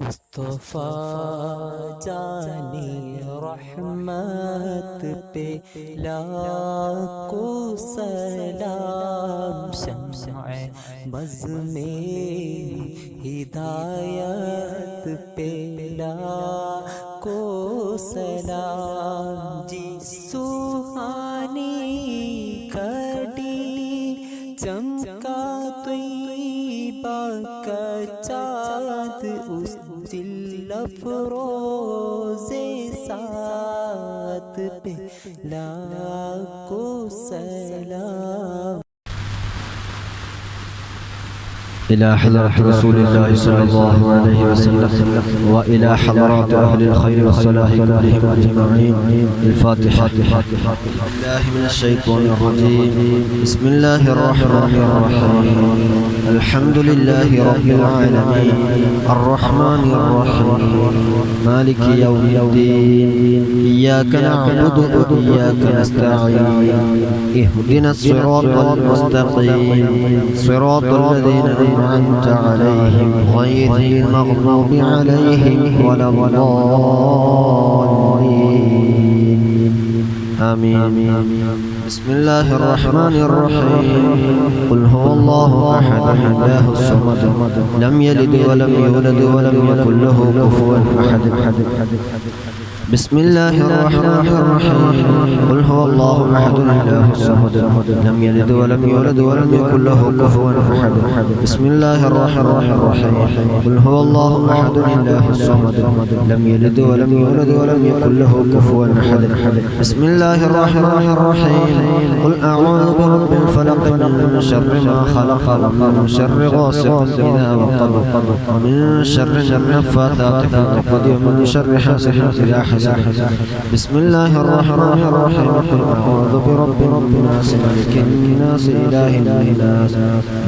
मुस्तफा जाने रहमत पे लाखों सलाम, शम्अ बज़ में हिदायत पे लाखों सलाम। जी सुहानी घड़ी चमका त्वय्बा का चाँद, उस दिल अफरोज़े साथ पे लाखों सलाम। إلى حضرة رسول الله صلى الله عليه وسلم وإلى حضرات أهل الخير والصلاح كلهم أجمعين. الفاتحة. بالله من الشيطان الرجيم. بسم الله الرحمن الرحيم. الحمد لله رب العالمين الرحمن الرحيم مالك يوم الدين. إياك نعبد وإياك نستعين. اهدنا الصراط المستقيم صراط الذين أنعمت عليهم غير المغضوب عليهم ولا الضالين. آمين. بسم الله الرحمن الرحيم. قل هو الله أحد الله الصمد لم يلد ولم يولد ولم يكن له كفوا أحد. بسم الله الرحمن الرحيم. قل هو الله أحد الله الصمد لم يلد ولم يولد ولم يكن له كفوا أحد. بسم الله الرحمن الرحيم. قل هو الله أحد الله الصمد لم يلد ولم يولد ولم يكن له كفوا أحد. بسم الله الرحمن الرحيم. قل أعوذ برب الفلق من شر ما خلق ومن شر غاسق إذا وقب ومن شر النفاثات في العقد ومن شر حاسد إذا حسد. بسم الله الرحمن الرحيم. قل أعوذ برب الناس ملك الناس إله الناس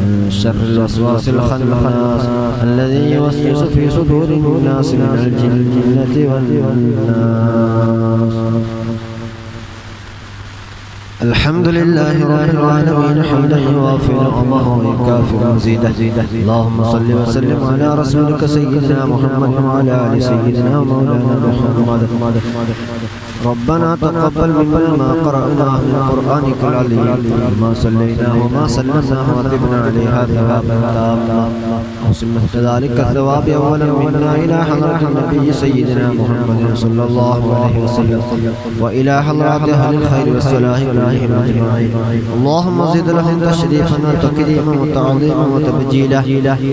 من شر الوسواس الخناس الذي يوسوس في صدور الناس من الجنة والناس. الحمد لله رب العالمين حمدا يوافي نعمه ويكافئ مزيده. اللهم صل وسلم على رسولك سيدنا محمد وعلى آل سيدنا مولانا محمد. ربنا تقبل منا ما قرأناه من قرآنك العظيم وما صليناه وما سلمناه وتبنا عليها ثوابا تاما وسمة ذلك الثواب أولا منا إلى حضرة النبي سيدنا محمد صلى الله عليه وسلم وإلى حضرات أهل الخير والصلاح كلهم أجمعين. اللهم زد لهم تشريفا وتكريما وتعظيما وتبجيلا.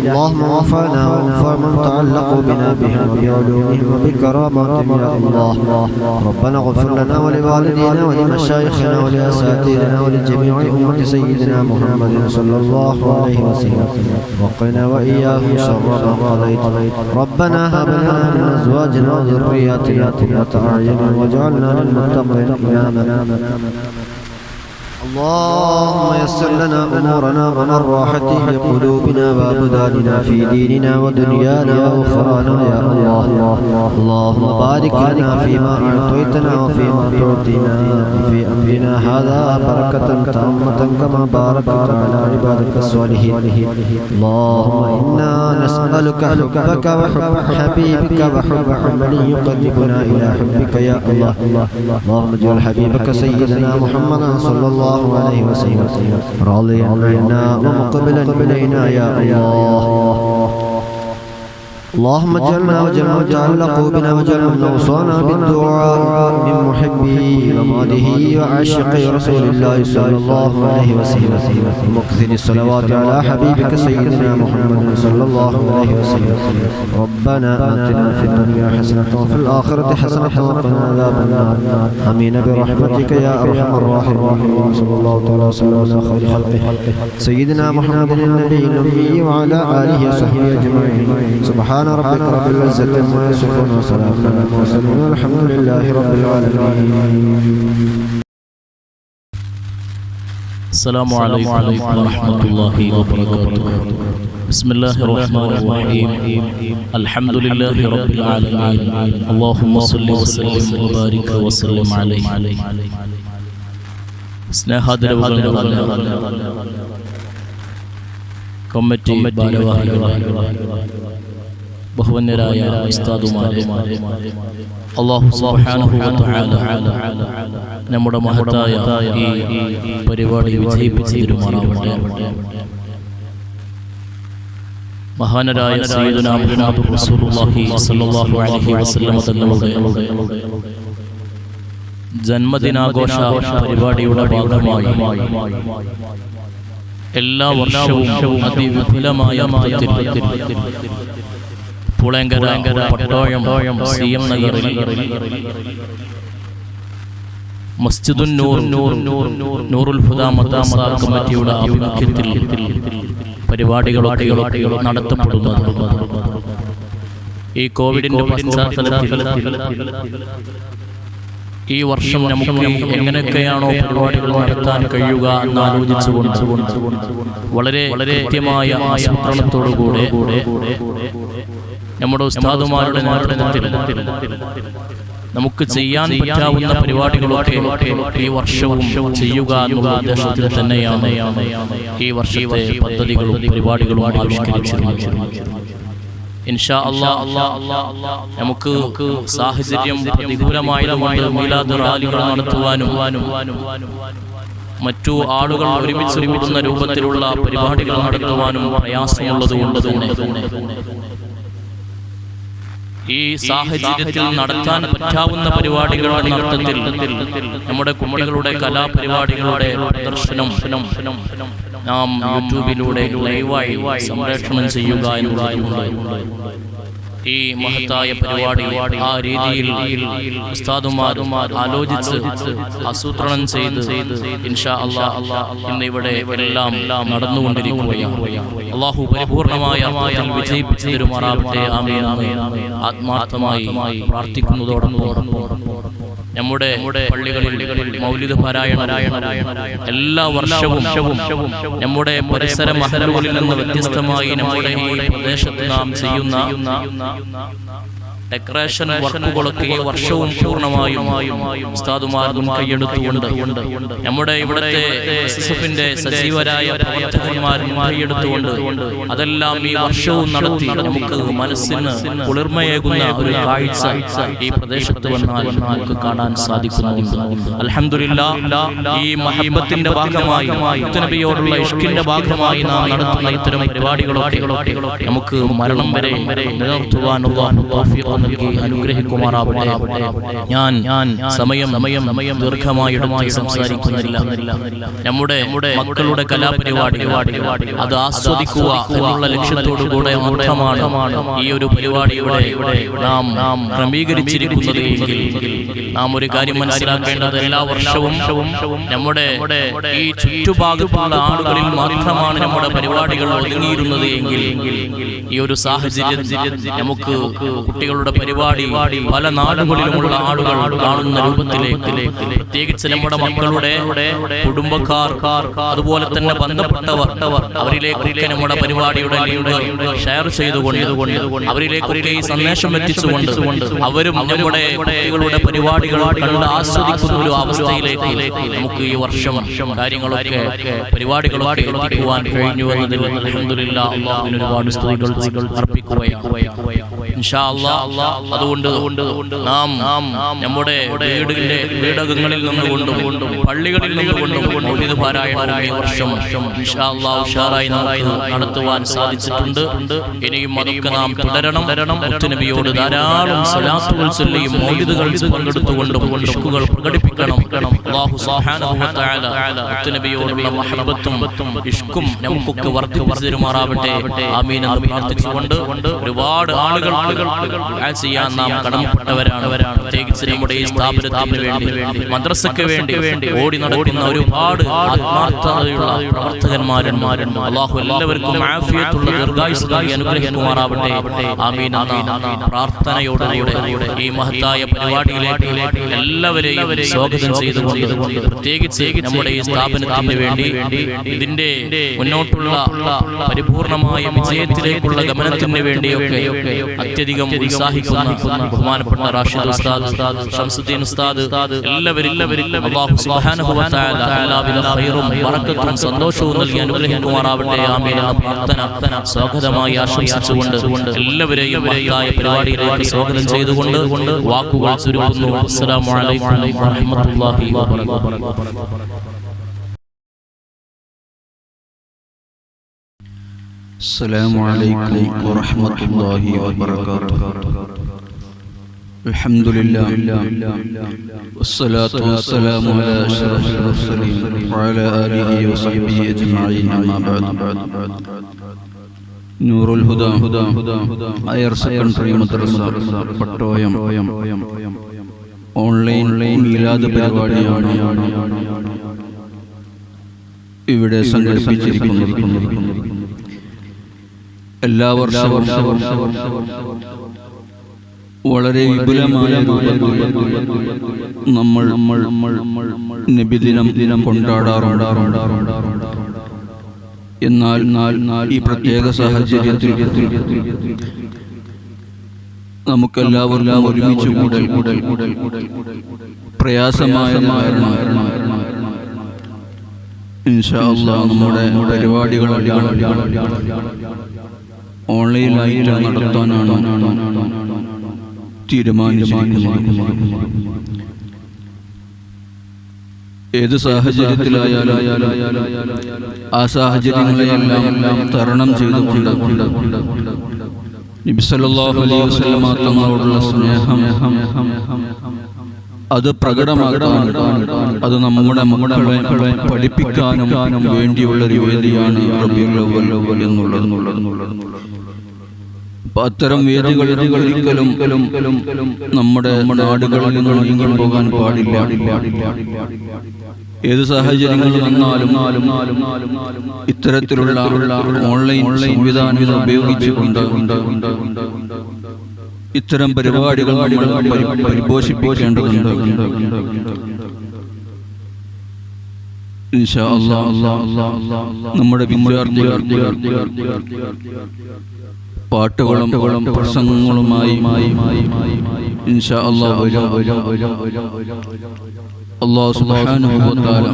اللهم وفقنا وانفع من تعلقوا بنا بهم وبعلومهم وبكراماتهم يا الله. ربنا اغفر لنا ولوالدينا ولمشايخنا ولأساتذتنا ولجميع أمة سيدنا محمد صلى الله عليه وسلم وقنا وإياهم شر ما قضيت. ربنا هب لنا من أزواجنا وذرياتنا قرة أعين واجعلنا للمتقين إماما. اللهم يسر لنا أمورنا ومن راحة لقلوبنا وأبداننا في ديننا ودنيانا وأخرانا يا الله. اللهم بارك لنا فيما أعطيتنا وفيما تعطينا في أمرنا هذا بركة تامة كما باركت على عبادك الصالحين. اللهم إنا نسألك حبك وحب حبيبك وحب عمل يقربنا إلى حبك يا الله. اللهم اجعل حبيبك سيدنا محمد صلى الله عليه وسلم راضيا عنا ومقبلا إلينا يا الله. اللهم اجعلنا وجل تعلقوا بنا وجل من اوصانا بالدعاء من محبي وماده وعاشقي رسول الله صلى الله عليه وسلم ومكثر الصلوات على حبيبك سيدنا محمد صلى الله عليه وسلم. ربنا آتنا في الدنيا حسنة وفي الآخرة حسنة وقنا عذاب النار. آمين برحمتك يا أرحم الراحمين. صلى الله تعالى وسلم على خير خلقه سيدنا محمد النبي الأمي وعلى آله وصحبه أجمعين. سبحان ربك رب العزة عما يصفون وسلام على المرسلين والحمد لله رب العالمين. السلام عليكم ورحمة الله وبركاته. بسم الله الرحمن الرحيم. الحمد لله رب العالمين. اللهم صل وسلم وبارك وسلم عليه. സ്നേഹാദരവുകൾ നിറഞ്ഞ കമ്മിറ്റി ഭാരവാഹികളെ, ബഹുവന്യരായ ഉസ്താദുമാരെ, അല്ലാഹു സുബ്ഹാനഹു വ തആല നമ്മുടെ മഹത്തായ ഈ പരിപാടി വിജയിപ്പിച്ചു തരുമാറാവട്ടെ. മഹാനരായ സയ്യിദുനാ മുഹമ്മദ് റസൂലുള്ളാഹി സ്വല്ലല്ലാഹു അലൈഹി വസല്ലം തങ്ങളുടെ ജന്മദിനാഘോഷ പരിപാടിയുടെ ഭാഗമായി എല്ലാ വർഷവും അതിവിപുലമായ മതത്തിൽ പുളങ്കര പട്ടോയം CM നഗറിൽ മസ്ജിദുൻ നൂറുൽ ഹുദാ മദ്രസ കമ്മിറ്റിയുടെ ആഭിമുഖ്യത്തിൽ പരിപാടികളൊക്കെ നടത്തപ്പെടുന്നത്. ഈ കോവിഡിന്റെ പശ്ചാത്തലത്തിൽ ഈ വർഷം നമുക്ക് എങ്ങനെയൊക്കെയാണോ പരിപാടികൾ നടത്താൻ കഴിയുക എന്ന് ആലോചിച്ചുകൊണ്ട് വളരെ കൃത്യമായ ആസൂത്രണത്തോടുകൂടെ നമ്മുടെ ഉസ്താദുമാരുടെ നേതൃത്വത്തിൽ നമുക്ക് ചെയ്യാൻ പറ്റാവുന്ന പരിപാടികളൊക്കെ ഈ വർഷവും ചെയ്യുക എന്നുള്ള ഉദ്ദേശത്തിൽ തന്നെയാണ് ഈ വർഷത്തെ പദ്ധതികളും പരിപാടികളും ആവിഷ്കരിച്ചിരുന്നത്. ഇൻഷാ അല്ലാഹ് നമുക്ക് സാഹചര്യം പ്രതികൂലമായതുകൊണ്ട് മീലാദ് റാലികൾ നടത്തുവാനും മറ്റു ആളുകൾ ഒരുമിച്ച് കൂടുന്ന രൂപത്തിലുള്ള പരിപാടികൾ നടത്തുവാനും പ്രയാസമുള്ളതുകൊണ്ട് തന്നെ ഈ സാഹചര്യത്തിൽ നടത്താൻ പറ്റാവുന്ന പരിപാടികൾ എന്ന അർത്ഥത്തിൽ നമ്മുടെ കുട്ടികളുടെ കലാപരിപാടികളുടെ പ്രദർശനം നാം യൂട്യൂബിലൂടെ ലൈവായി സംപ്രേഷണം ചെയ്യുക എന്നുള്ളതുകൊണ്ട് ഈ മഹത്തായ പരിപാടി ആ രീതിയിൽ ഉസ്താദുമാരും ആലോചിച്ച് ആസൂത്രണം ചെയ്ത് ഇൻഷാ അല്ലാഹ് ഇന്ന് ഇവിടെ എല്ലാം നടന്നുകൊണ്ടിരിക്കുകയാണ്. അല്ലാഹു പരിപൂർണമായ വിജയിപ്പിച്ചു തരുമാറാവട്ടെ. ആമീൻ ആത്മാർത്ഥമായി പ്രാർത്ഥിക്കുന്നതോടൊപ്പം നമ്മുടെ പള്ളികളിൽ മൗലിദ് പാരായണം എല്ലാ വർഷവും നമ്മുടെ പരിസര മഹലുകളിൽ നിന്ന് വ്യത്യസ്തമായി നമ്മുടെ ഈ പ്രദേശത്ത് നാം ചെയ്യുന്ന ഡെക്കറേഷൻ വർക്കുകളൊക്കെ ഈ വർഷവും പൂർണ്ണമായും ഉസ്താദുമാരും കൈയെടുത്തുകൊണ്ട് നമ്മുടെ ഇവിടുത്തെ SSFന്റെ സജീവരായ പ്രവർത്തകന്മാരും കൈയെടുത്തുകൊണ്ട് അതെല്ലാം ഈ വർഷവും നടത്തി നമുക്ക് മനസ്സിന് കുളിർമയേകുന്ന ഒരു കാഴ്ച ഈ പ്രദേശത്ത് വന്നാൽ നമുക്ക് കാണാൻ സാധിക്കുന്നുണ്ട്. അൽഹംദുലില്ലാഹ് ഈ മഹബ്ബത്തിന്റെ ഭാഗമായി മുത്തുനബിയോടുള്ള ഇഷ്കിന്റെ ഭാഗമായി നാം നടത്തുന്ന ഇത്തരം പരിപാടികളൊക്കെ നമുക്ക് മരണം വരെ നിലനിർത്തുവാനുള്ള തൗഫീഖ് നൽകി അനുഗ്രഹിക്കുമാറാവട്ടെ. ഞാൻ സമയം ദീർഘമായി എടുത്ത് സംസാരിക്കുന്നില്ല. നമ്മുടെ മക്കളുടെ കലാപരിപാടികൾ അത് ആസ്വദിക്കുക എന്നുള്ള ലക്ഷ്യത്തോടുകൂടെ മാത്രമാണ് ഈ ഒരു പരിപാടിയുടെ നാം ക്രമീകരിച്ചിരിക്കുന്നത് എങ്കിൽ നാം ഒരു കാര്യം മനസ്സിലാക്കേണ്ടത് എല്ലാ വർഷവും നമ്മുടെ ഈ ചുറ്റുഭാഗത്തുള്ള ആളുകളിൽ മാത്രമാണ് നമ്മുടെ പരിപാടികൾ ഒതുങ്ങിയിരുന്നത് എങ്കിൽ ഈ ഒരു സാഹചര്യത്തിൽ നമുക്ക് കുട്ടികളുടെ പരിപാടി പല നാടുകളിലുമുള്ള ആളുകൾ കാണുന്ന രൂപത്തിലേക്ക്, പ്രത്യേകിച്ച് നമ്മുടെ മക്കളുടെ കുടുംബക്കാർ അതുപോലെ തന്നെ ബന്ധപ്പെട്ടവർ അവരിലേക്കൊക്കെ നമ്മുടെ പരിപാടിയുടെ ലിങ്ക് ഷെയർ ചെയ്തുകൊണ്ട് അവരിലേക്കൊക്കെ ഈ സന്ദേശം എത്തിച്ചുകൊണ്ട് അവരും നമ്മുടെ കുട്ടികളുടെ പരിപാടികൾ കണ്ട് ആസ്വദിക്കുന്ന ഒരു അവസ്ഥയിലേക്ക് നമുക്ക് ഈ വർഷം കാര്യങ്ങളൊക്കെ പരിപാടികളൊക്കെ എത്തിക്കുവാൻ കഴിഞ്ഞു എന്നതിൽ അൽഹംദുലില്ലാഹ് അല്ലാഹുവിന് ഒരുപാട് സ്തുതികൾ അർപ്പിക്കുകയാണ്. ഇൻഷാ അല്ലാഹ് അതുകൊണ്ട് നാം നമ്മുടെ വീടകങ്ങളിൽ നിന്നുകൊണ്ടും പള്ളികളിൽ നിന്നുകൊണ്ടും മൗലിദ് പാരായണം ഈ വർഷം ഇൻഷാ അല്ലാഹ് ഉഷാറായി നമുക്ക് നടത്തുവാൻ സാധിച്ചിട്ടുണ്ട്. ഇനിയും അതൊക്കെ നാം തുടരണം. മുത്തുനബിയോട് ധാരാളം സ്വലാത്തുകൾ ചൊല്ലിയും മൗലിദുകൾ പങ്കെടുത്തുകൊണ്ടും ഇഷ്കുകൾ പ്രകടിപ്പിക്കണം. അല്ലാഹു സുബ്ഹാനഹു വ തആല മുത്തുനബിയോടുള്ള മഹബ്ബത്തും ഇഷ്കും നമുക്കൊക്കെ വർദ്ധിപ്പിച്ചു തരുമാറാവട്ടെ. ആമീൻ എന്ന് പ്രാർത്ഥിച്ചുകൊണ്ട് ഒരുപാട് ആളുകൾ ചെയ്യാൻ നാം കടമപ്പെട്ടവരാണ്. പ്രത്യേകിച്ച് നമ്മുടെ ഈ സ്ഥാപനത്തിന് വേണ്ടി മദ്രസയ്ക്ക് വേണ്ടി ഓടി നടക്കുന്ന ഒരുപാട് ആത്മാർത്ഥതയുള്ള പ്രവർത്തകന്മാരുണ്ട്. അല്ലാഹു എല്ലാവർക്കും ആഫിയത്തുള്ള ദീർഘായുസ്സ് നൽകി അനുഗ്രഹിക്കുമാറാവട്ടെ. ആമീൻ എന്ന പ്രാർത്ഥനയോടുകൂടെ ഈ മഹത്തായ പരിപാടിയിലേക്ക് എല്ലാവരെയും സ്വാഗതം ചെയ്തുകൊണ്ട് പ്രത്യേകിച്ച് നമ്മുടെ ഈ സ്ഥാപനത്തിന് വേണ്ടി ഇതിന്റെ മുന്നോട്ടുള്ള പരിപൂർണമായ വിജയത്തിലേക്കുള്ള ഗമനത്തിന് വേണ്ടിയൊക്കെ അത്യധികം ഉത്സാഹിക്കുന്ന ബഹുമാനപ്പെട്ട റാഷിദ് ഉസ്താദ്, ഷംസുദ്ദീൻ ഉസ്താദ്, എല്ലാവരും അല്ലാഹു സുബ്ഹാനഹു വ തആല എല്ലാവിധ ഖൈറും ബറക്കത്തും സന്തോഷവും നൽകി അനുഗ്രഹിക്കുമാറാവട്ടെ. ആമീൻ എന്ന പ്രാർത്ഥന സ്വാഗതമായി ആശംസിച്ചുകൊണ്ട് എല്ലാവരെയും മഹത്തായ പരിപാടിയിലേക്ക് സ്വാഗതം ചെയ്തുകൊണ്ട് വാക്കുകൾ ചുരുക്കുന്നു. അസ്സലാമു അലൈക്കും വറഹ്മത്തുള്ളാഹി വബറകാതുഹു. السلام عليكم ورحمة الله وبركاته. الحمد لله والصلاة والسلام على أشرف المرسلين وعلى آله وصحبه أجمعين. أما بعد. نور الهدى ഹയർ സെക്കൻഡറി മദ്രസ പട്ടോയം ഓൺലൈൻ മീലാദ് പരിപാടിയാണ് ഇവിടെ സംഘടിപ്പിച്ചിരിക്കുന്നത്. എല്ലാ വർഷവും വളരെ വിപുലമായ രൂപത്തിൽ നമ്മൾ നബിദിനം കൊണ്ടാടാറുണ്ട്. എന്നാൽ ഈ പ്രത്യേക സാഹചര്യത്തിൽ നമുക്കെല്ലാവർക്കും ഒരുമിച്ച് കൂടൽ പ്രയാസമായ കാരണം ഇൻഷാ അല്ലാഹ് നമ്മുടെ പരിപാടികളെല്ലാം ഓൺലൈനായിട്ട് നടത്താനാണ് തീരുമാനിച്ചിരിക്കുന്നത്. ഏത് സാഹചര്യത്തിലായാലും ആ സാഹചര്യങ്ങളെയെല്ലാം തരണം ചെയ്തുകൊണ്ട് നബി സല്ലല്ലാഹു അലൈഹി വസല്ലമ തങ്ങളോടുള്ള സ്നേഹം അത് പ്രകടമാക്കാനും അത് നമ്മുടെ മക്കളെ പഠിപ്പിക്കാനും വേണ്ടിയുള്ളൊരു വേദിയാണ് റബീഉൽ അവ്വൽ എന്നുള്ളത്. അത്തരം വേദികൾ ഒരിക്കലും നമ്മുടെ നാടുകളിൽ നിന്ന് നീങ്ങിപ്പോകാൻ പാടില്ല. ഏത് സാഹചര്യങ്ങൾ വന്നാലും ഇത്തരത്തിലുള്ള ഓൺലൈൻ സംവിധാനങ്ങൾ ഉപയോഗിച്ചുകൊണ്ട് ഇത്തരം പരിപാടികൾ പരിപോഷിപ്പിക്കേണ്ടതുണ്ട്. ഇൻഷാ അല്ലാഹ് നമ്മുടെ വിദ്യാർത്ഥികൾ പാട്ടുകളും പ്രസംഗങ്ങളുമായി ഇൻഷാ അല്ലാഹ് അല്ലാഹു സുബ്ഹാനഹു വ തആല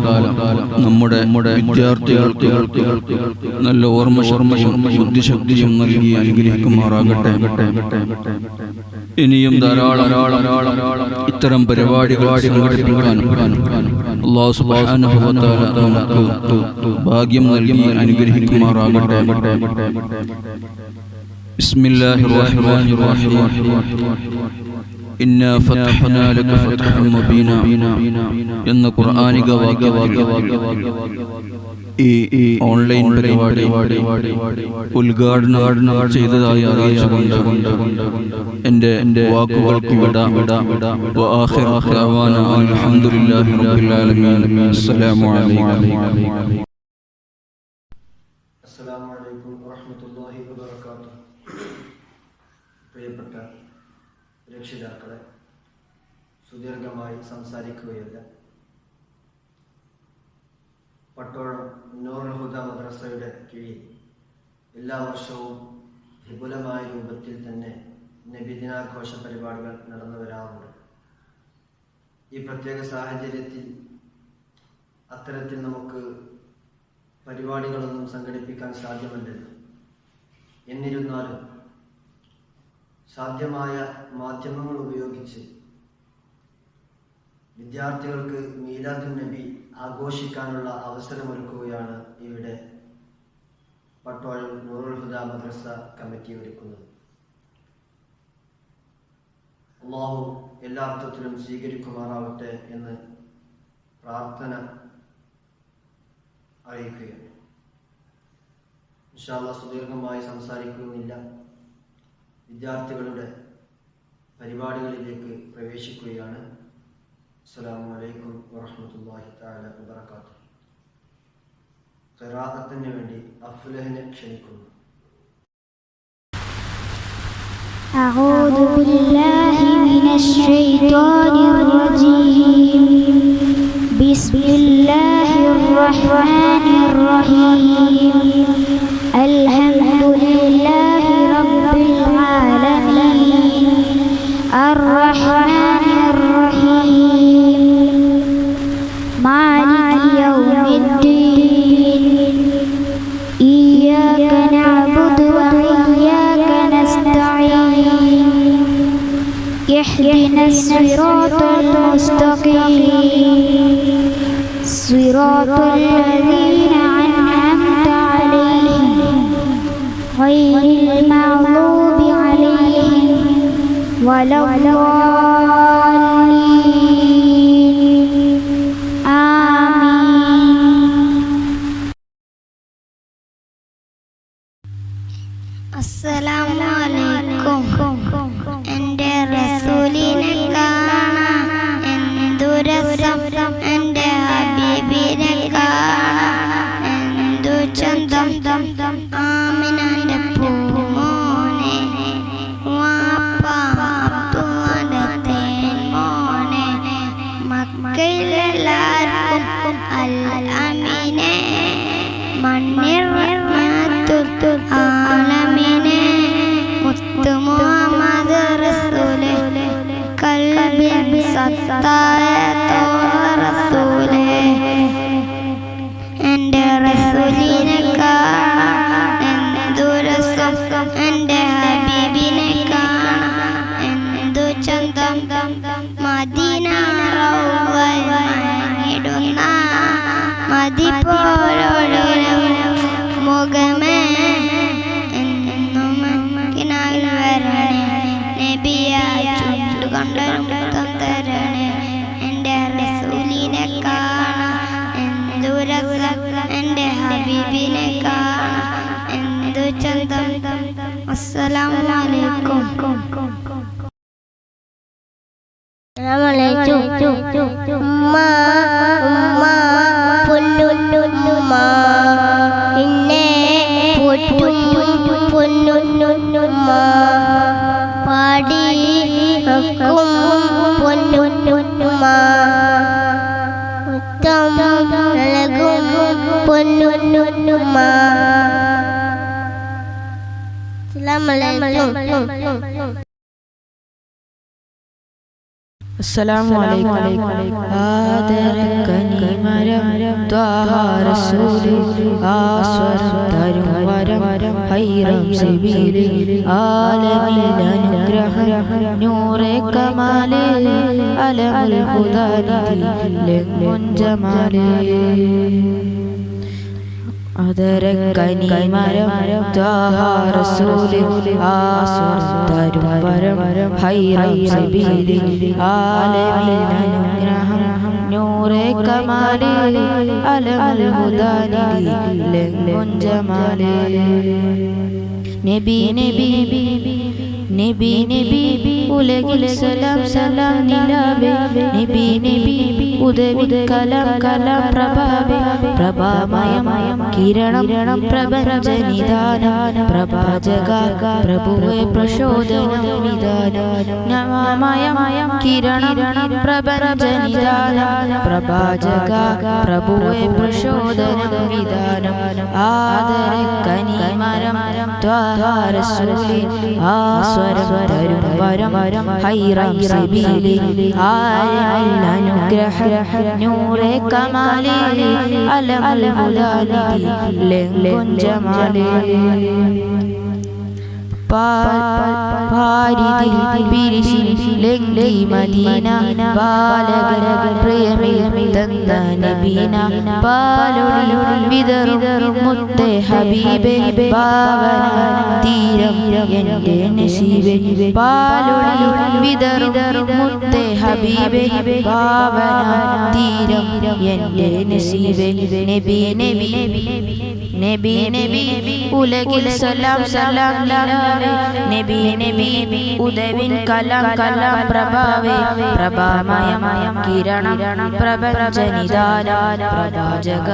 നമ്മുടെ വിദ്യാർത്ഥികൾക്ക് നല്ല ഓർമ്മശക്തിയും ബുദ്ധിശക്തിയും നൽകി അനുഗ്രഹിക്കുമാറാകട്ടെ. ഇനിയും ധാരാളം ഇത്തരം പരിപാടികൾ സംഘടിപ്പിക്കാനും അല്ലാഹു സുബ്ഹാനഹു വ തആല നമുക്ക് ഭാഗ്യം നൽകി അനുഗ്രഹിക്കുമാറാകട്ടെ. ബിസ്മില്ലാഹിർ റഹ്മാനിർ റഹീം. ഇന്നാ ഫതഹ്നാ ലക ഫതഹൻ മുബീനാ എന്ന ഖുർആനിക വാക്യത്തിൽ ഈ ഓൺലൈൻ പരിപാടി ഉദ്ഘാടനം ചെയ്തതായി അറിയിച്ചുകൊണ്ട് എൻ്റെ വാക്കുകൾക്ക് വിടാം. വആഖിറു ദഅവാനാ അൽഹംദുലില്ലാഹി റബ്ബിൽ ആലമീൻ. അസ്സലാമു അലൈക്കും. അസ്സലാമു അലൈക്കും വറഹ്മത്തുള്ളാഹി വബറകാതുഹു. പ്രിയപ്പെട്ട രക്ഷിതാക്കളെ, സുദീർഘമായി സംസാരിക്കുകയില്ല. പട്ടോളം നൂറുൽ ഹുദ മദ്രസയുടെ കീഴിൽ എല്ലാ വർഷവും വിപുലമായ രൂപത്തിൽ തന്നെ നബിദിനാഘോഷ പരിപാടികൾ നടന്നു വരാറുണ്ട്. ഈ പ്രത്യേക സാഹചര്യത്തിൽ അത്തരത്തിൽ നമുക്ക് പരിപാടികളൊന്നും സംഘടിപ്പിക്കാൻ സാധ്യമല്ലല്ലോ. എന്നിരുന്നാലും സാധ്യമായ മാധ്യമങ്ങൾ ഉപയോഗിച്ച് വിദ്യാർത്ഥികൾക്ക് മീലാദുൻ നബി ആഘോഷിക്കാനുള്ള അവസരമൊരുക്കുകയാണ് ഇവിടെ പട്ടോളം നൂറുൽ ഹുദ മദ്രസ കമ്മിറ്റി ഒരുക്കുന്നത്. അല്ലാഹു എല്ലാ അർത്ഥത്തിലും സ്വീകരിക്കുമാറാവട്ടെ എന്ന് പ്രാർത്ഥന അറിയിക്കുകയാണ്. ഇൻഷാ അല്ലാഹ് സുദീർഘമായി സംസാരിക്കുന്നില്ല. വിദ്യാർത്ഥികളുടെ പരിപാടികളിലേക്ക് പ്രവേശിക്കുകയാണ്. അസ്സലാമു അലൈക്കും വറഹ്മത്തുള്ളാഹി തആല വബറകാതുഹു. ഖിറാഅത്തിന് വേണ്ടി അഫ്ലഹിനെ ക്ഷണിക്കുന്നു. أعوذ بالله من الشيطان الرجيم. بسم الله الرحمن الرحيم. الحمد لله رب العالمين. اهدنا الصراط المستقيم صراط الذين أنعمت عليهم غير المغضوب عليهم ولا الضالين آمين. അസ്സലാമു അലൈക്കും. എൻ്റെ റസൂലിനെ കാണാൻ എന്തു രസം, എൻ്റെ ഹബീബിനെ കാണാൻ എന്തു ചന്തം. ആമിനാന്റെ പൂമോനെ വാപ്പ അബ്ദുള്ളാന്റെ തേൻമോനെ മക്കയിലെല്ലാവർക്കും അൽ അമീനെ മണ്ണിർ റഹ്മത്തുൽ ആലമീനെ മുത്തു മുഹമ്മദ് റസൂലേ കൽബിൻ സത്തായ റസൂലേ. എൻ്റെ റസൂലിനെ കാണാൻ എന്തു രസം, എൻ്റെ ഹബീബിനെ കാണാൻ എന്തു ചന്തം. മദീന റൗളയിൽ മയങ്ങിടുന്ന മതി പോലൊരു മുഖമേ എന്നും കിനാവിൽ വരണേ, നബിയായി ചുണ്ടുകൊണ്ടൊരു മുത്തം തരണേ. എൻ്റെ റസൂലിനെ കാണാൻ എന്തു രസം, എൻ്റെ ഹബീബിനെ കാണാൻ എന്തു ചന്തം. അസ്സലാമു അലൈക്കും. ഉമ്മ ഉമ്മ പൊന്നുമ്മ എന്നെ പോറ്റും പൊന്നുമ്മ പാടി വെക്കും പൊന്നുമ്മ മുത്തം നൽകും പൊന്നുമ്മ. അസ്സലാമു അലൈക്കും. ആദരക്കനിമരം ത്വാഹ റസൂല് ആസ്വരം തരും വരം ഹൈറം സബീല് ആലമിൽ അനുഗ്രഹം നൂറെ കമാല് അലമുൽ ഹുദാനിധി ലംഘുൻ ജമാല്. ആദരക്കനിമരം ത്വാഹ റസൂല് ആസ്വരം തരും വരം ഹൈറം സബീല് ആലമിൽ അനുഗ്രഹം നൂറെ കമാല് അലമുൽ ഹുദാനിധി ലംഘുൻ ജമാല്. നബി നബി നബി നബി ഉലകിൽ സലാം സലാം നിലാവേ നബി നബി ഉദവിൻ കലാം കലാം പ്രഭാവേ പ്രഭാമയം കിരണം പ്രപഞ്ചനിദാനം പ്രഭാജക പ്രഭുവേ പ്രചോദനം വിധാനം നവമയം കിരണം പ്രപഞ്ചനിദാനം പ്രഭാജക പ്രഭുവേ പ്രചോദനം വിധാനം. ആദരക്കനിമരം ത്വാഹ റസൂലി ആസ്വരം തരും വരം ഹൈറം സബീലി ആലമിൽ അനുഗ്രഹം നൂറെ കമാല് അലമുൽ ഹുദാനിധി ലംഘുൻ ജമാല്. പാരിതിൽ പിരിശി ലംഘി മദീന ബാലകൻ പ്രിയമിൽ തന്ന നബീന പാലൊളി വിതറും മുത്തേ ഹബീബേ പാവന തീരം എൻ്റെ നസീബേ പാലൊളി വിതറും മുത്തേ ഹബീബേ പാവന തീരം എൻ്റെ നസീബേ. നബി നബി നബി നബി ഉലകിൽ സലാം സലാം നിലാവേ നബി നബി ഉദവിൻ കലാം കലാം പ്രഭാവേ പ്രഭാമയം കിരണം പ്രപഞ്ചനിദാനം പ്രഭാജക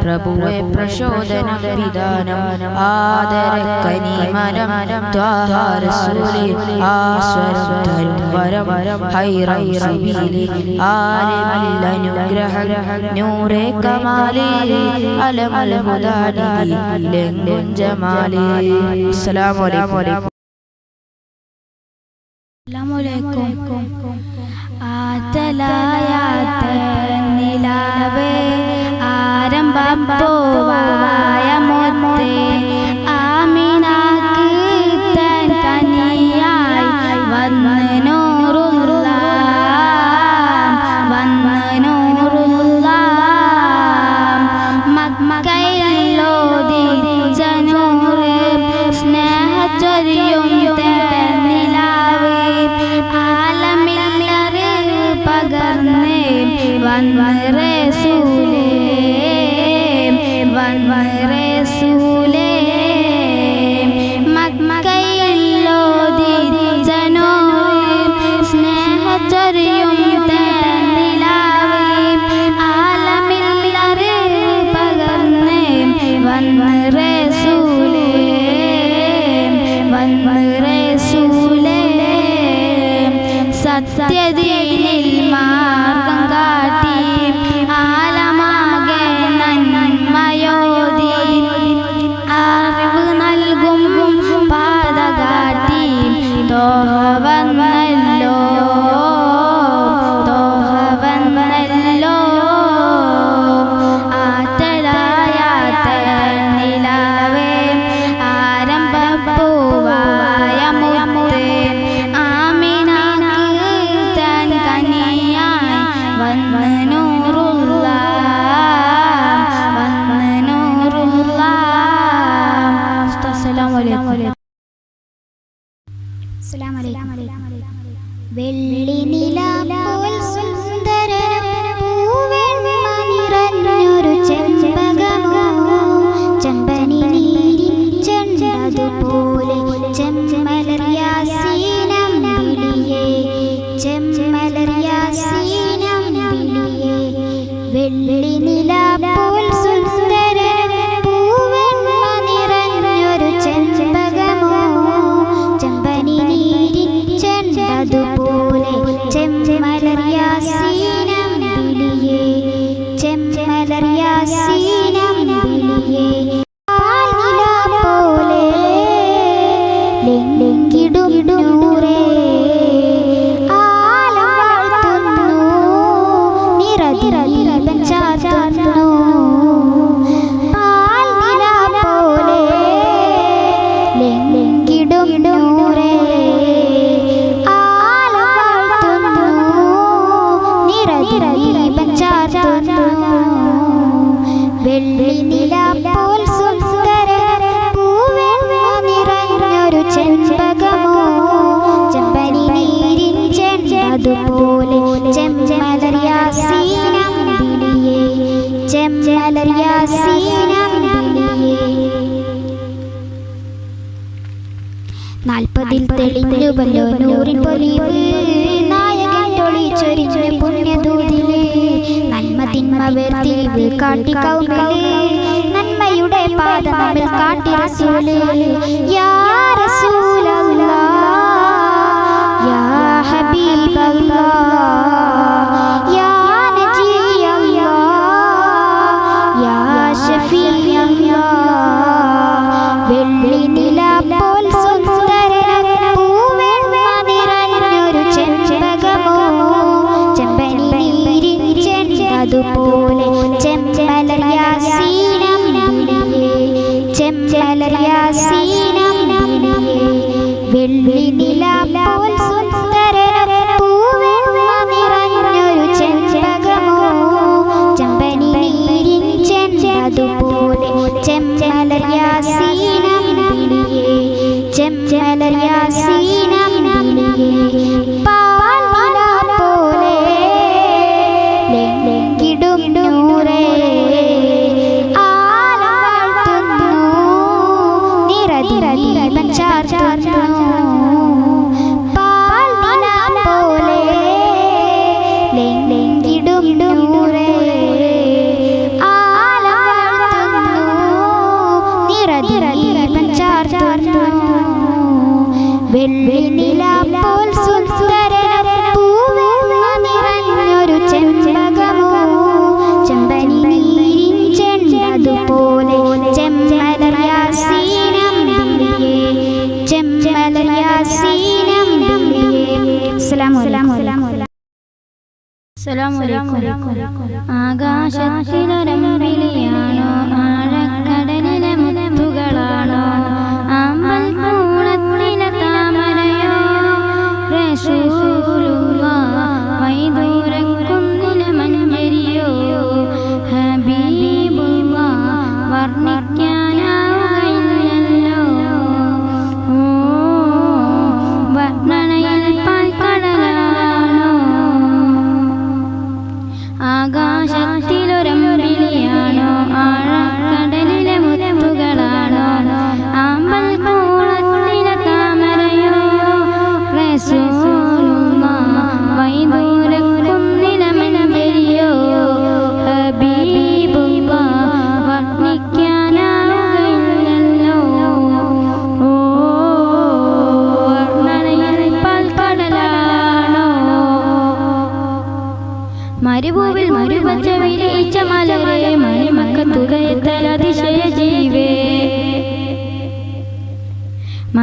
പ്രഭുവേ പ്രചോദനം വിധാനം. ആദരക്കനിമരം ത്വാഹ റസൂലി ആസ്വരം തരും വരം ഹൈറം സബീലി ആലമിൽ അനുഗ്രഹം നൂറെ കമാല് അലമുൽ ഹുദാനിധി ലംഘുൻ ജമാല്. അസ്സലാമു അലൈക്കും. നിലാവേ ആരംഭം പോവായ മുത്തേ ആമിനാക്ക് തനിയായി വന്ന് നൂറും സത്യദീനിൽ മാർഗം കാട്ടി ആലമാകെ നന്മയോതി അറിവ് നൽകും പാത കാട്ടി തോഹ വന്നല്ലോ ആറ്റലായ നിലാവേ ആരംഭപ്പൂവായ മുത്തേ ആമിനാക്ക് തൻ കനിയായി വന്ന് നൂറുള്ള വെള്ളി നിലാപോൽ സുന്ദരനും പൂവെണ്മ നിറഞ്ഞൊരു ചെമ്പകമോ ചെമ്പനി നീരി ചെണ്ടതുപോലെ ചെമ്മലർ യാസീനം വിളിയേ ചെമ്മലർ യാസീനം വിളിയേ വെള്ളി നിലാപോൽ സുന്ദരനും പൂവെണ്മ നിറഞ്ഞൊരു ചെമ്പകമോ ചെമ്പനി നീരി ചെണ്ടതുപോലെ ചെമ്മലർ യാസീനം വിളിയേ ചെമ്മലർ യാസീനം വിളിയേ പാൽനില പോലെ ലെങ്കിടും നൂറേ ആലം വാഴ്ത്തുന്നു നിറദീപം ചാർത്തുന്നു പാൽനില പോലെ ലെങ്കിടും നൂറേ വെള്ളി നിലാപോൽ സുന്ദരൻ പൂവെണ്മ നിറഞ്ഞൊരു ചെമ്പകമോ ചെമ്പനി നീരിൻ ചെണ്ടതുപോലെ ചെമ്മലർ യാസീനം വിളിയേ ചെമ്മലർ യാസീനം വിളിയേ 40 തെളിഞ്ഞുവല്ലോ നൂറിൻ പൊലിവ് നായകൻ ഒളിച്ചൊരിഞ്ഞ് പുണ്യദൂതില് നന്മ തിന്മ വേർതിരിവ് കാട്ടി കൗമില് നന്മയുടെ പാത നമ്മിൽ കാട്ടി റസൂല് യാ റസൂലല്ലാഹ് യാ ഹബീബല്ലാഹ് യാ നജിയല്ലാഹ് യാ ഷഫീഅല്ലാഹ് വെള്ളി നിലാപോൽ സുന്ദരൻ പൂവെണ്മ നിറഞ്ഞൊരു ചെമ്പകമോ ചെമ്പനി നീരിൻ ചെണ്ടതുപോലെ ചെമ്മലർ യാസീനം വിളിയേ ചെമ്മലർ യാസീനം വിളിയേ വെള്ളി നിലാപോൽ സുന്ദരൻ പൂവെണ്മ നിറഞ്ഞൊരു ചെമ്പകമോ ചെമ്പനി നീരിൻ ചെണ്ടതുപോലെ ചെമ്മലർ യാസീനം വിളിയേ ചെമ്മലർ യാസീനം വിളിയേ പാൽനില പോലെ ലെങ്കിടും നൂറേ ആലം വാഴ്ത്തുന്നു നിറദീപം ചാർത്തുന്നു പാൽനില പോലെ ലെങ്കിടും നൂറേ ആലം വാഴ്ത്തുന്നു നിറദീപം ചാർത്തുന്നു വെള്ളി നിലാപോൽ സുന്ദരൻ പൂവെണ്മ നിറഞ്ഞൊരു ചെമ്പകമോ ചെമ്പനി നീരിൻ ചെണ്ടതുപോലെ ചെമ്മലർ യാസീനം വിളിയേ ചെമ്മലർ യാസീനം വിളിയേ അസ്സലാമു അലൈക്കും ആകാശത്തിലൊരമ്പിളിയാണോ ആഴക്കടലിലെ മുത്തുകളാണോ ആമ്പൽ പൂണത്തിലെ താമരയോ റസൂലുള്ളാഹ് വൈദൂരക്കുന്നിലെ മഞ്ചരിയോ ഹബീബുള്ളാഹ് വർണ്ണിക്കാനാവുകയില്ലല്ലോ വർണ്ണനയിൽ പാൽക്കടലാണോ ആകാശത്തിലൊരമ്പിളിയാണോ ആഴക്ക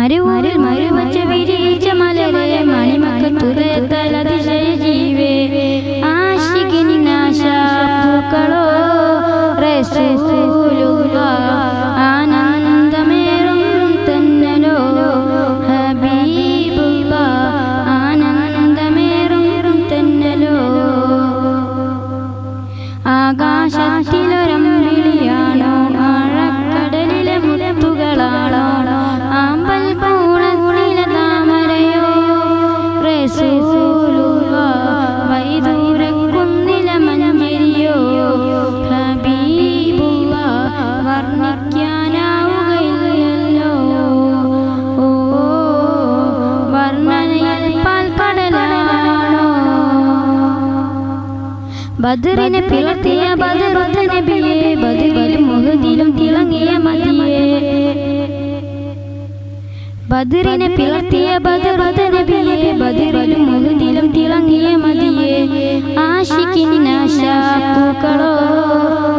മരുവൂരിൽ മരുവച്ച വിരിച്ച മലരെ മണിമക്കത്തുരത്താൽ അതിശയ ജീവേ ആശികിനാശാക്കളോ റസൂലുള്ളാഹ് ആനന്ദമേറും തന്നലോ ഹബീബുള്ളാഹ് ആനന്ദമേറും തന്നലോ ആകാശത്തിലൊരമ്പിളിയാണോ ആഴക്കടലിലെ മുത്തുകളാണോ ആമ്പൽ പൂളത്തിലെ താമരയോ റസൂലുള്ളാഹ് വൈദൂരക്കുന്നിലെ മഞ്ഞരിയോ ഹബീബുള്ളാഹ് വർണ്ണിക്കാനാവുകയില്ലല്ലോ ഓ വർണ്ണനയിൽ പാൽക്കടലാണോ ബദറിനെ പിളർത്തിയ ബദറുത്ത നബിയെ ബദറിലും മുഹദിലും തിളങ്ങിയ മതിയെ ബദറിനെ പിളർത്തിയ ബദറുത്ത നബിയെ ബദറിലും മുഹദിലും തിളങ്ങിയ മതിയെ ആശികിനാശാക്കളോ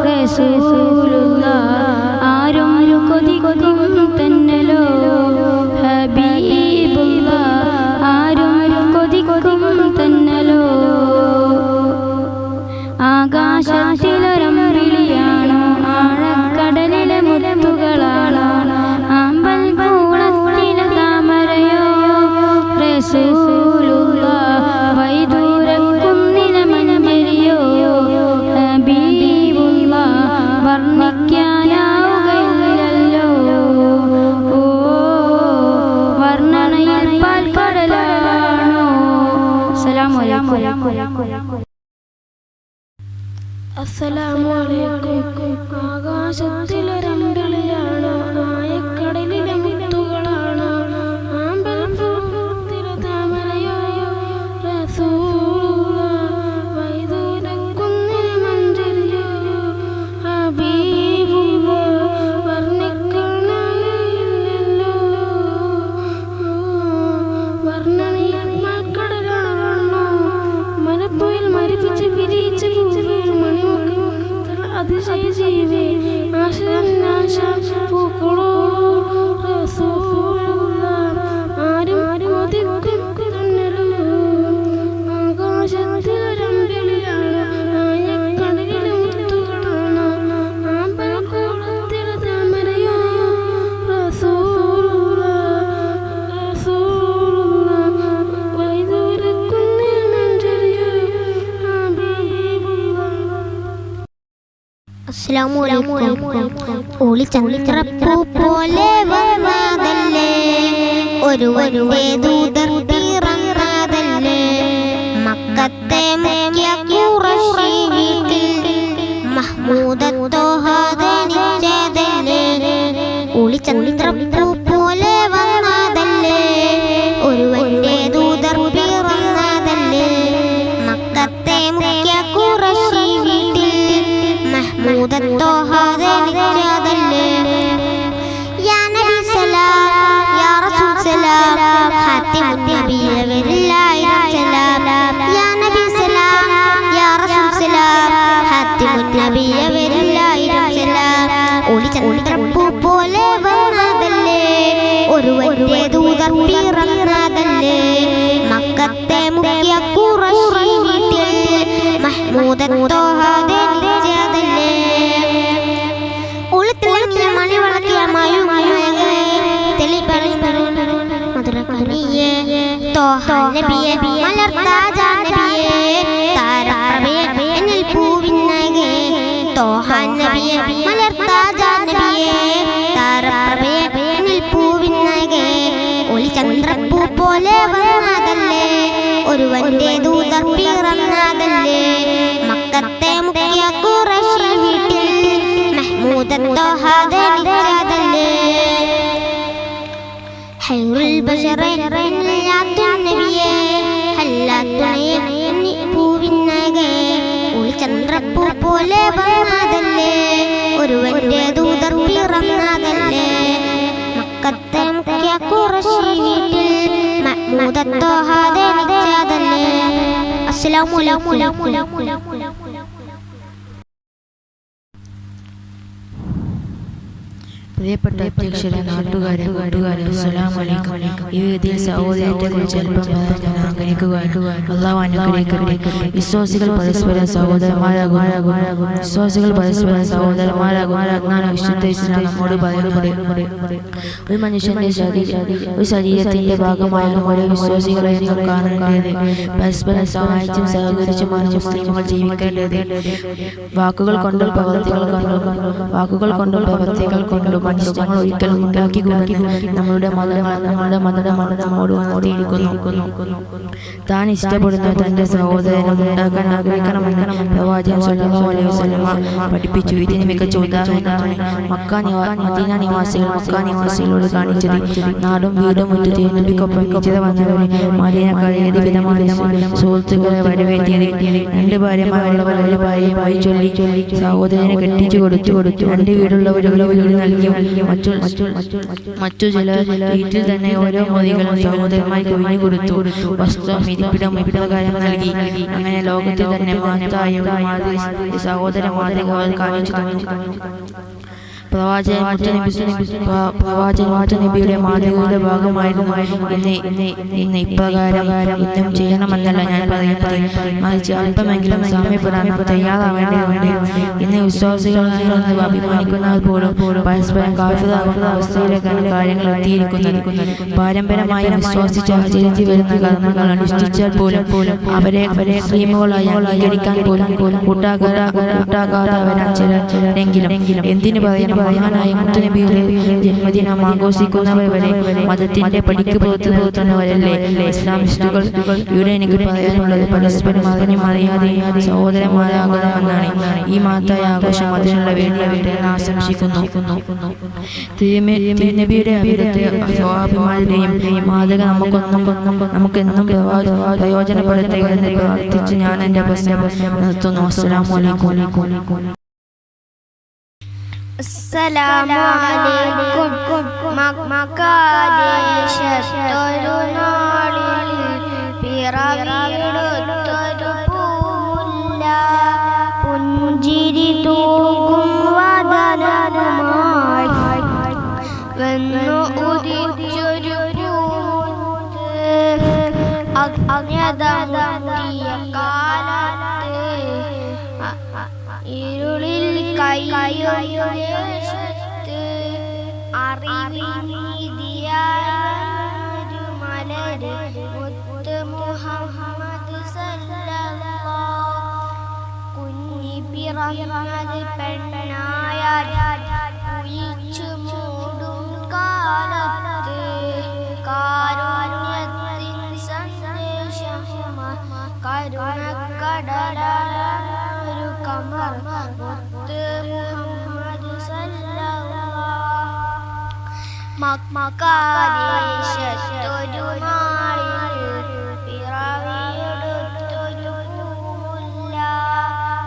റസൂലുള്ളാഹ് ആരും കൊതിക്കും തന്നലോ ഹബീബുള്ളാഹ് ആരും കൊതിക്കും തന്നലോ ആകാശത്തിലൊരമ്പിളിയാണോ ആഴക്കടലിലെ മുത്തുകളാണോ ആമ്പൽ പൂളത്തിലെ താമരയോ റസൂലുള്ളാഹ് വൈദൂരക്കുന്നിലെ മഞ്ഞരിയോ ഹബീബുള്ളാഹ് വർണ്ണിക്കാനാവുകയില്ലല്ലോ ഓ വർണ്ണനയിൽ പാൽക്കടലാണോ. അസ്സലാമു അലൈക്കും. അസ്സലാമു അലൈക്കും. ആകാശത്തിലൊരമ്പിളിയാണോ ആയക്കടലിലെ മുത്തുകളാണോ ആമ്പൽ പൂളത്തിലെ താമരയോ റസൂലുള്ളാഹ് വൈദൂരക്കുന്നിലെ മഞ്ചരിയോ ഹബീബുള്ളാഹ് വർണ്ണിക്കാനായില്ലല്ലോ വർണ്ണനയിൽ മക്കടലാണോ മനപ്പൊയിൽ മരിപ്പിച്ച് വിരിയിച്ച് അതിശയ ജീവേ ആശാപൂക്കളോ റസൂലുള്ളാഹ് ആരും കൊതിക്കും തന്നലോ ആകാശത്തിലൊരമ്പിളിയാണോ ആയക്കടലിലെ മുത്തുകളാണോ ആമ്പൽ പൂളത്തിലെ താമരയോ റസൂലുള്ളാഹ് വൈദൂരക്കുന്നിലെ മഞ്ചരിയോ അസ്സലാമു അലൈക്കും. ഒളിച്ചന്ദ്രപ്പൂ പോലെ വന്നതല്ലേ ഒരുവന്റെ ദൂതർ പിറന്നതല്ലേ മക്കത്തെ മുഖ്യ ഖുറൈശി വീട്ടിൽ മഹ്മൂദത്തോഹ ജനിച്ചതല്ലേ ഒളിച്ചന്ദ്രപ്പൂ പോലെ വന്നതല്ലേ ഒരുവന്റെ ദൂതർ പിറന്നതല്ലേ മക്കത്തെ മുഖ്യ ഖുറൈശി വീട്ടിൽ മഹ്മൂദത്തോഹ ജനിച്ചതല്ലേ യാ നബി സലാം യാ റസൂൽ സലാം ഖാതിമുൻ നബിയവരിലായിരം സലാം യാ നബി സലാം യാ റസൂൽ സലാം ഖാതിമുൻ നബിയവരിലായിരം സലാം ഒളിച്ചന്ദ്രപ്പൂ പോലെ വന്നതല്ലേ ഒരുവന്റെ ദൂതർ പിറന്നതല്ലേ മക്കത്തെ മുഖ്യ ഖുറൈശി വീട്ടിൽ മഹ്മൂദത്തോഹ ജനിച്ചതല്ലേ ഉളുത്തിളങ്ങിയ മണിവിളക്കിയ മയുമഴകേ മധുരക്കനിയെ തോഹ നബിയെ മലർത്താജ നബിയെ താരപ്രഭയെ എന്നിൽ പൂവിന്നകെ തോഹ നബിയെ മലർത്താജ നബിയെ താരപ്രഭയെ എന്നിൽ പൂവിന്നകെ ഒളിചന്ദ്രപ്പൂ പോലെ വന്നതല്ലേ ഒരുവന്റെ ദൂതർ പിറന്നതല്ലേ മക്കത്തെ മുഖ്യ ഖുറൈശി വീട്ടിൽ മഹ്മൂദത്തോഹ ജനിച്ചതല്ലേ ഖൈറുൽ ബശറേ നബിയെ ഹല്ലാത്തുണയെ പൂവിന്നകെ ഒളിചന്ദ്രപ്പൂ പോലെ വന്നതല്ലേ ഒരുവന്റെ ദൂതർ പിറന്നതല്ലേ മക്കത്തെ മുഖ്യ ഖുറൈശി വീട്ടിൽ മഹ്മൂദത്തോഹ ജനിച്ചതല്ലേ. അസ്സലാമു അലൈക്കും. പ്രിയപ്പെട്ട അധ്യക്ഷരെ, നാട്ടുകാരെ, കൂട്ടുകാരെ, അസ്സലാമു അലൈക്കും. ഈ വേദിയിൽ സഹോദരത്തെ കുറിച്ച് അല്പം പറയാൻ ഞാൻ ആഗ്രഹിക്കുകയാണ്. അള്ളാഹു അനുഗ്രഹിക്കട്ടെ. വിശ്വാസികൾ പരസ്പരം സഹോദരന്മാരാകും. വിശ്വാസികൾ പരസ്പരം സഹോദരന്മാരാകും. വിശുദ്ധ ഇസ്ലാം നമ്മോട് പറയുന്നത്, ഒരു മനുഷ്യന്റെ ശരീരത്തിന്റെ ഭാഗമായാണ് ഓരോ വിശ്വാസികളെയും നാം കാണേണ്ടത്. പരസ്പരം സഹായിച്ചും സഹകരിച്ചുമാണ് മുസ്ലിമുകൾ ജീവിക്കേണ്ടത്. വാക്കുകൾ കൊണ്ടും പ്രവർത്തികൾ കൊണ്ടും മനുഷ്യങ്ങൾ ഒരിക്കലും ഉണ്ടാക്കിക്കൂടുന്നു. നമ്മളുടെ മതം നമ്മോട് ഉണർത്തിയിരിക്കുന്നു. താൻ ഇഷ്ടപ്പെടുന്ന തന്റെ സഹോദരനും ഉണ്ടാക്കാൻ ആഗ്രഹിക്കണമെന്ന് പ്രവാചകൻ സ്വല്ലല്ലാഹു അലൈഹി വസല്ലം പഠിപ്പിച്ചു. ഇതിന് മികച്ച ഉദാഹരണമാണ് മദീന നിവാസികളോട് കാണിച്ചത്. നാടും വീടും മുറ്റത്ത് നബിക്കൊപ്പം ഹിജ്റ വന്നവരെ മദീനക്കാരെ ഏത് വിധമാണ് സുഹൃത്തുക്കളെ വരവേറ്റിയത്. 2 ഭാര്യമാരുള്ളവർ ഒരു ഭാര്യയുമായി ചൊല്ലി സഹോദരനെ കെട്ടിച്ചു കൊടുത്തു. 2 വീടുള്ളവർ ഒരു വീട് നൽകി. മറ്റു ചില വീട്ടിൽ തന്നെ ഓരോ മുറികളും സഹോദരമായി കൊഴിഞ്ഞു കൊടുത്തു. വസ്ത്രം, ഇരിപ്പിടം ഇപ്രകാരം നൽകി. അങ്ങനെ ലോകത്തിൽ തന്നെ മഹത്തായ ഒരു സഹോദര മാതൃക കാണിച്ചു തന്നു. പ്രവാചകൻ നബിയുടെ മാതൃകയുടെ ഭാഗമായിരുന്നു. ഇന്ന് ഇപ്രകാരം ഇന്നും ചെയ്യണമെന്നല്ല ഞാൻ പറയുന്നത്, മറിച്ച് അല്പമെങ്കിലും സാമ്യപ്പെടാൻ നാം തയ്യാറാവേണ്ടതുണ്ട്. ഇന്ന് വിശ്വാസികളായി അഭിമാനിക്കുന്നവർ പോലും പരസ്പരം കാഫിറാകുന്ന അവസ്ഥയിലേക്കാണ് കാര്യങ്ങൾ എത്തിയിരിക്കുന്നത്. പാരമ്പര്യമായി വിശ്വസിച്ച് ആചരിച്ചു വരുന്ന കർമ്മങ്ങൾ അനുഷ്ഠിച്ചാൽ പോലും അവരെ മുസ്ലിമുകളായി അംഗീകരിക്കാൻ പോലും കൂട്ടാകാത്തവരാൻ ചിലരെങ്കിലും. എന്തിനു പറയണം, മഹാനായ മുത്തുനബിയുടെ ജന്മദിനം ആഘോഷിക്കുന്നവർ വരെ മതത്തിന്റെ പടിക്ക് പുറത്തുനിന്നവരല്ലേ ഇസ്ലാമിസ്റ്റുകൾ. ഇവിടെ എനിക്ക് പറയാനുള്ളത്, പരസ്പരം അറിയാതെ സഹോദരന്മാരാകണമെന്നാണ്. ഈ മഹത്തായ ആഘോഷം അതിനുള്ള വേണ്ടിയാവട്ടെ എന്ന് ആശംസിക്കുന്നു. തിരുനബിയുടെ സ്വാഭിമാനത്തെയും മാതൃക നമുക്കെന്നും പ്രയോജനപ്പെടുത്തുക എന്ന് പ്രാർത്ഥിച്ച് ഞാൻ എൻ്റെ പ്രസംഗം നിർത്തുന്നു. അസ്സലാമു അലൈക്കും. അസ്സലാമു അലൈക്കും. മക്കാദേശത്തൊരു നാളിൽ പിറവിയെടുത്തൊരു പൂമുല്ല, പുഞ്ചിരി തൂക്കും വദനവുമായി വന്നു ഉദിച്ചൊരു പൂത്ത്. അജ്ഞത മുട്ടിയ കാലത്ത് ഇരുളിൽ കൈയൊഴിയത്ത് അറിവിനീതിയായൊരു മലര് മുത്ത് മുഹമ്മദ് സല്ലല്ലാഹു. കുഞ്ഞി പിറന്നത് പെണ്ണായാൽ കുഴിച്ചു മൂടും കാലത്ത് കാരുണ്യത്തിൻ സന്ദേശമുമായി കരുണക്കടലൊരു കമർ മുത്ത് മുഹമ്മദ് സല്ലല്ലാഹു. മക്കാദേശത്തൊരു നാളിൽ പിറവിയെടുത്തൊരു പൂമുല്ല,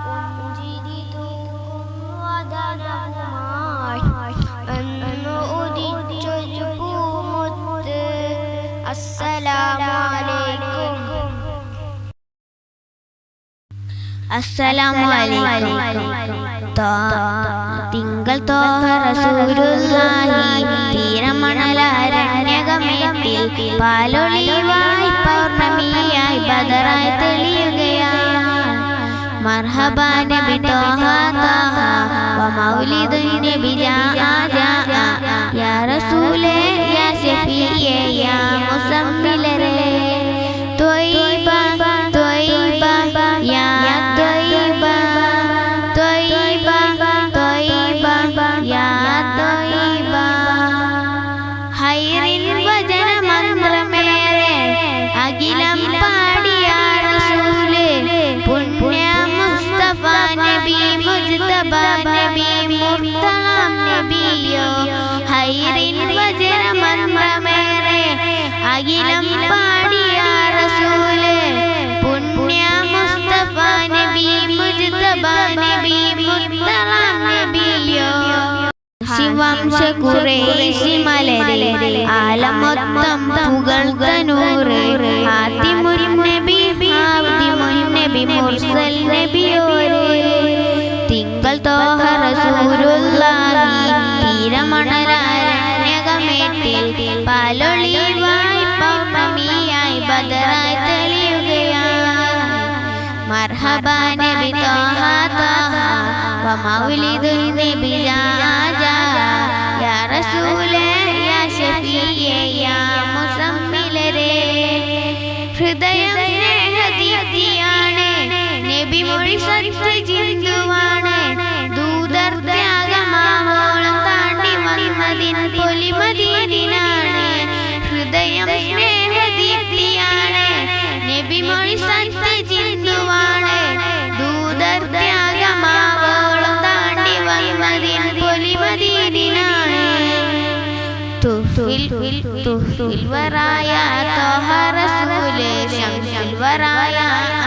പുഞ്ചിരി തൂക്കും വദനവുമായി വന്നു ഉദിച്ചൊരു പൂമുത്ത്. അസ്സലാമു അലൈക്കും. അസ്സലാമു അലൈക്കും. തിങ്കൾ തോഹ റസൂലുള്ളാഹി തീരമണലാരണ്യകമേറ്റിൽ പാലൊളിവായി പൗർണമിയായി ബദറായി തെളിയുകയാണ്. മർഹബാ നബി തോഹ തോഹ വ മൗലിദുൻ നബി ജാഅ ജാഅ യാ റസൂലേ യാ ശഫീയേ യാ മുസമ്മിലരേ. ത്വയ്ബ ത്വയ്ബ യാ ത്വയ്ബ ത്വയ്ബ ത്വയ്ബ യാ ത്വയ്ബ. ഹൈറിൻ വചന മന്ത്രമേറെ അഖിലം പാടിയ റസൂലേ, പുണ്യ മുസ്തഫ നബി മുജ്തബ നബി മുർത്തള നബിയോ. ഹൈറിൻ വചന മന്ത്രമേറെ അഖിലം പാടിയ റസൂലേ, പുണ്യ മുസ്തഫ നബി മുജ്തബ നബി മുർത്തള നബിയോ. ശിവംശ ഖുറൈശി മലരെ ആലമൊത്തം പുകഴ്ത്തനൂറ് ആദിമുൻ നബി മുർസൽ നബിയോരെ. തിങ്കൾ തോഹ റസൂലുള്ളാഹി തീരമണൽ ബദറായി തെളിയുകയായി. മർഹബാ നബി ത്വാഹ ത്വാഹ വമൗലിദുൻ നബി ജാജ യാ റസൂലേ യാ ശഫീയേ യാ മുസമ്മിലരേ. ഹൃദയം സ്നേഹദീപ്തിയാണ്, നബി മൊഴി സത്യജിന്ദുവാണ്. ദൂതർ ത്യാഗമാവോളം താണ്ടി വന്നതിൻ പൊലിമദീനാണ്. ഹൃദയം സ്നേഹദീപ്തിയാണ്, നബി മൊഴി സത്യജിന്ദുവാണ്. ദൂതർ ത്യാഗമാവോളം താണ്ടി വന്നതിൻ പൊലിമദീനാണ്. തുഹ്ഫിൽ വറായ ത്വാഹ റസൂല് ശംസുൽ വറായ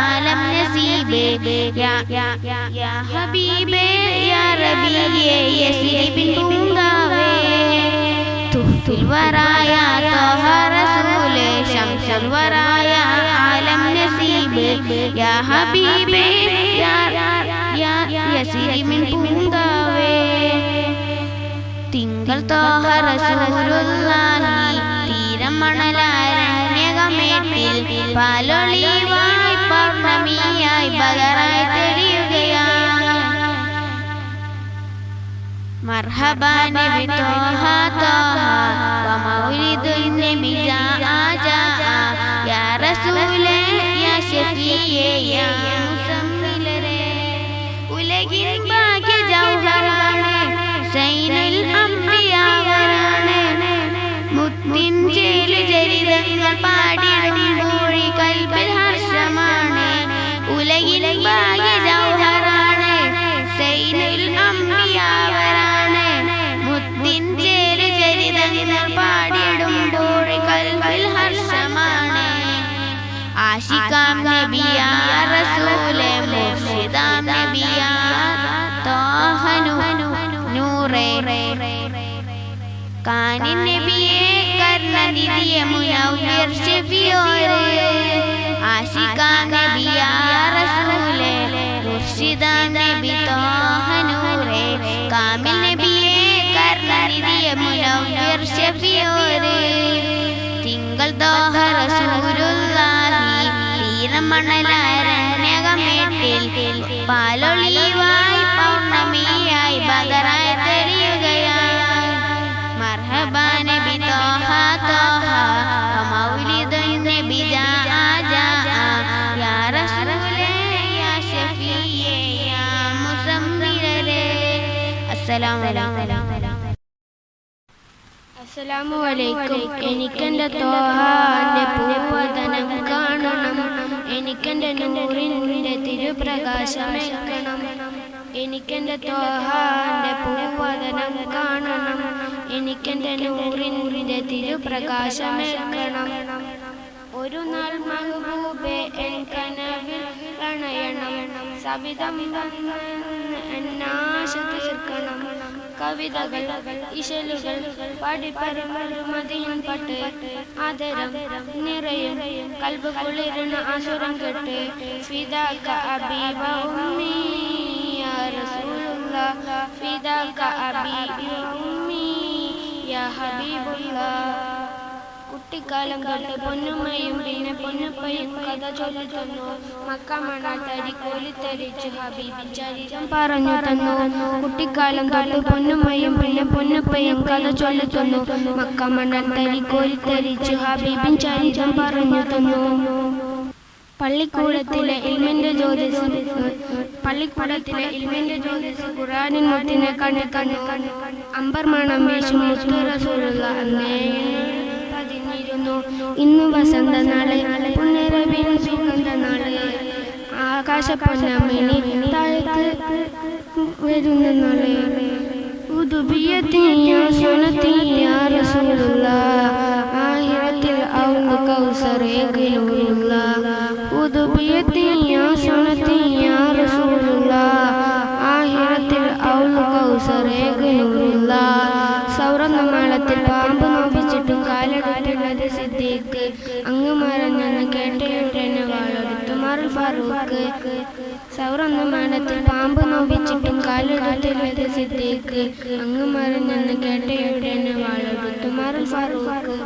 ആലം നസീബേ യാ ഹബീബേ യാ റബിയേ യസ്രിബിൻ പൂങ്കാവേ. തുഹ്ഫിൽ വറായ ത്വാഹ റസൂല് ശംസുൽ വറായ ആലം നസീബേ യാ ഹബീബേ യാ യസ്രിബിൻ പൂങ്കാവേ. തിങ്കൾ ത്വാഹ റസൂലുള്ളാഹി തീരമണലാരണ്യകമേട്ടിൽ പാലൊളിവായി പൗർണമിയായി ബദറായി തെളിയുകയായി. മർഹബാ നബി ത്വാഹ ത്വാഹ വമൗലിദുൻ നബി ജാഅ യാ റസൂലേ യാ ശഫീയേ യാ മുസമ്മിലരേ. ഉലകിൻ ഭാഗ്യ ജൗഹറാണ്, സൈനുൽ അംബിയാവരാണ്. മുത്തിൻ ചരിതങ്ങൾ പാടിടുമ്പോൾ കൽബിൽ ഹർഷമാണ്. ഉലകിൻ ഭാഗ്യ ജൗഹറാണ്, സൈനുൽ അംബിയാവരാണ്. മുത്തിൻ ചരിതങ്ങൾ പാടിടുമ്പോൾ കൽബിൽ ഹർഷമാണ്. ആശികാം നബിയാ റസൂലേ മുർഷിദാം നബിയാ ത്വാഹ നൂറേ. കാനിൻ നബിയേ കർണനിധിയെ മുനവ്വിർ ഷഫീയോരേ. ആശികാം നബിയാ റസൂലേ മുർഷിദാം നബി ത്വാഹ നൂറേ. കാമിൽ നബിയേ കർണനിധിയെ മുനവ്വിർ ഷഫീയോരേ. തിങ്കൾ ത്വാഹ റസൂലുള്ളാഹി തീരമണലാരണ്യകമേട്ടിൽ പാലൊളിവായി പൗർണമിയായി ബദറായി തെളിയുകയായി. മർഹബാ നബി ത്വാഹ ത്വാഹ വമൗലിദുൻ നബി ജാഅ യാ റസൂലേ യാ ശഫീയേ യാ മുസമ്മിലരേ. അസ്സലാമു അലൈക്കും. അസ്സലാമു അലൈക്കും. എനിക്കെന്റെ ത്വാഹാന്റെ പൂവദനം കാണണം, എനിക്കെന്റെ നൂറിന്റെ തിരുപ്രകാശമേൽക്കണം. എനിക്കെന്റെ ത്വാഹാന്റെ പൂവദനം കാണണം, എനിക്കെന്റെ നൂറിന്റെ തിരുപ്രകാശമേൽക്കണം. ഒരു നാൾ മഹബൂബേ എൻ കനവിൽ പ്രണയണം, സവിധം വന്ന് എന്നാശ തീർക്കണം. കവിതകൾ ഇശലുകൾ പാടിപ്പരമതിയും പട്ട് ആദരം നിറയും കൽബ് കുളിരുന്ന അസുരം കെട്ട്. ഫിദാക അബീ വ ഉമ്മീ യാ റസൂലുള്ളാഹ്, ഫിദാക അബീ വ ഉമ്മീ യാ ഹബീബുള്ളാഹ്. കുട്ടിക്കാലം തൊട്ട് പൊന്നുമ്മയും പിന്നെ പൊന്നുപ്പയും കഥ ചൊല്ലി തന്നു. മക്ക മണൽ തരി കോലിത്തരിച്ചു ഹബീബിൻ ചരിതം പറഞ്ഞു തന്നു. കുട്ടിക്കാലം തൊട്ട് പൊന്നുമ്മയും പിന്നെ പൊന്നുപ്പയും കഥ ചൊല്ലി തന്നു. മക്ക മണൽ തരി കോലിത്തരിച്ചു ഹബീബിൻ ചരിതം പറഞ്ഞു തന്നു. പള്ളിക്കൂടത്തിലെ ഇൽമിന്റെ ജ്യോതിസ് ഖുർആനിൻ മുത്തിനെ കണ്ടു കണ്ടു. അമ്പർ മണം വീശും മുത്തു റസൂലുള്ളാഹ് അന്നേ പതിഞ്ഞിരുന്നു. ഇന്നു വസന്ത നാളെ പുണ്യറബീൻ സുഗന്ധ നാളെ. ആകാശപ്പൊന്നമിനി താഴത്ത് വരുന്ന നാളെ. ആഹിറത്തിൽ ഔന്ന് കൗസറേകിലുള്ള ആഹിറത്തിൽ ഔന്ന് കൗസറേകിലുള്ള. സൗറന്നമാളത്തിൽ പാമ്പ് നോപ്പിച്ചിട്ടും കാലെടുത്തുള്ളത് സിദ്ദീഖ്. അങ്ങ് മറഞ്ഞെന്ന് കേട്ടയുടനെ വാളെടുത്തു ഉമറുൽ ഫാറൂഖ്. സൗറന്നമാളത്തിൽ പാമ്പ് നോപ്പിച്ചിട്ടും കാലെടുത്തുള്ളത് സിദ്ദീഖ്. അങ്ങ് മറഞ്ഞെന്ന് കേട്ടയുടനെ വാളെടുത്തു ഉമറുൽ ഫാറൂഖ്.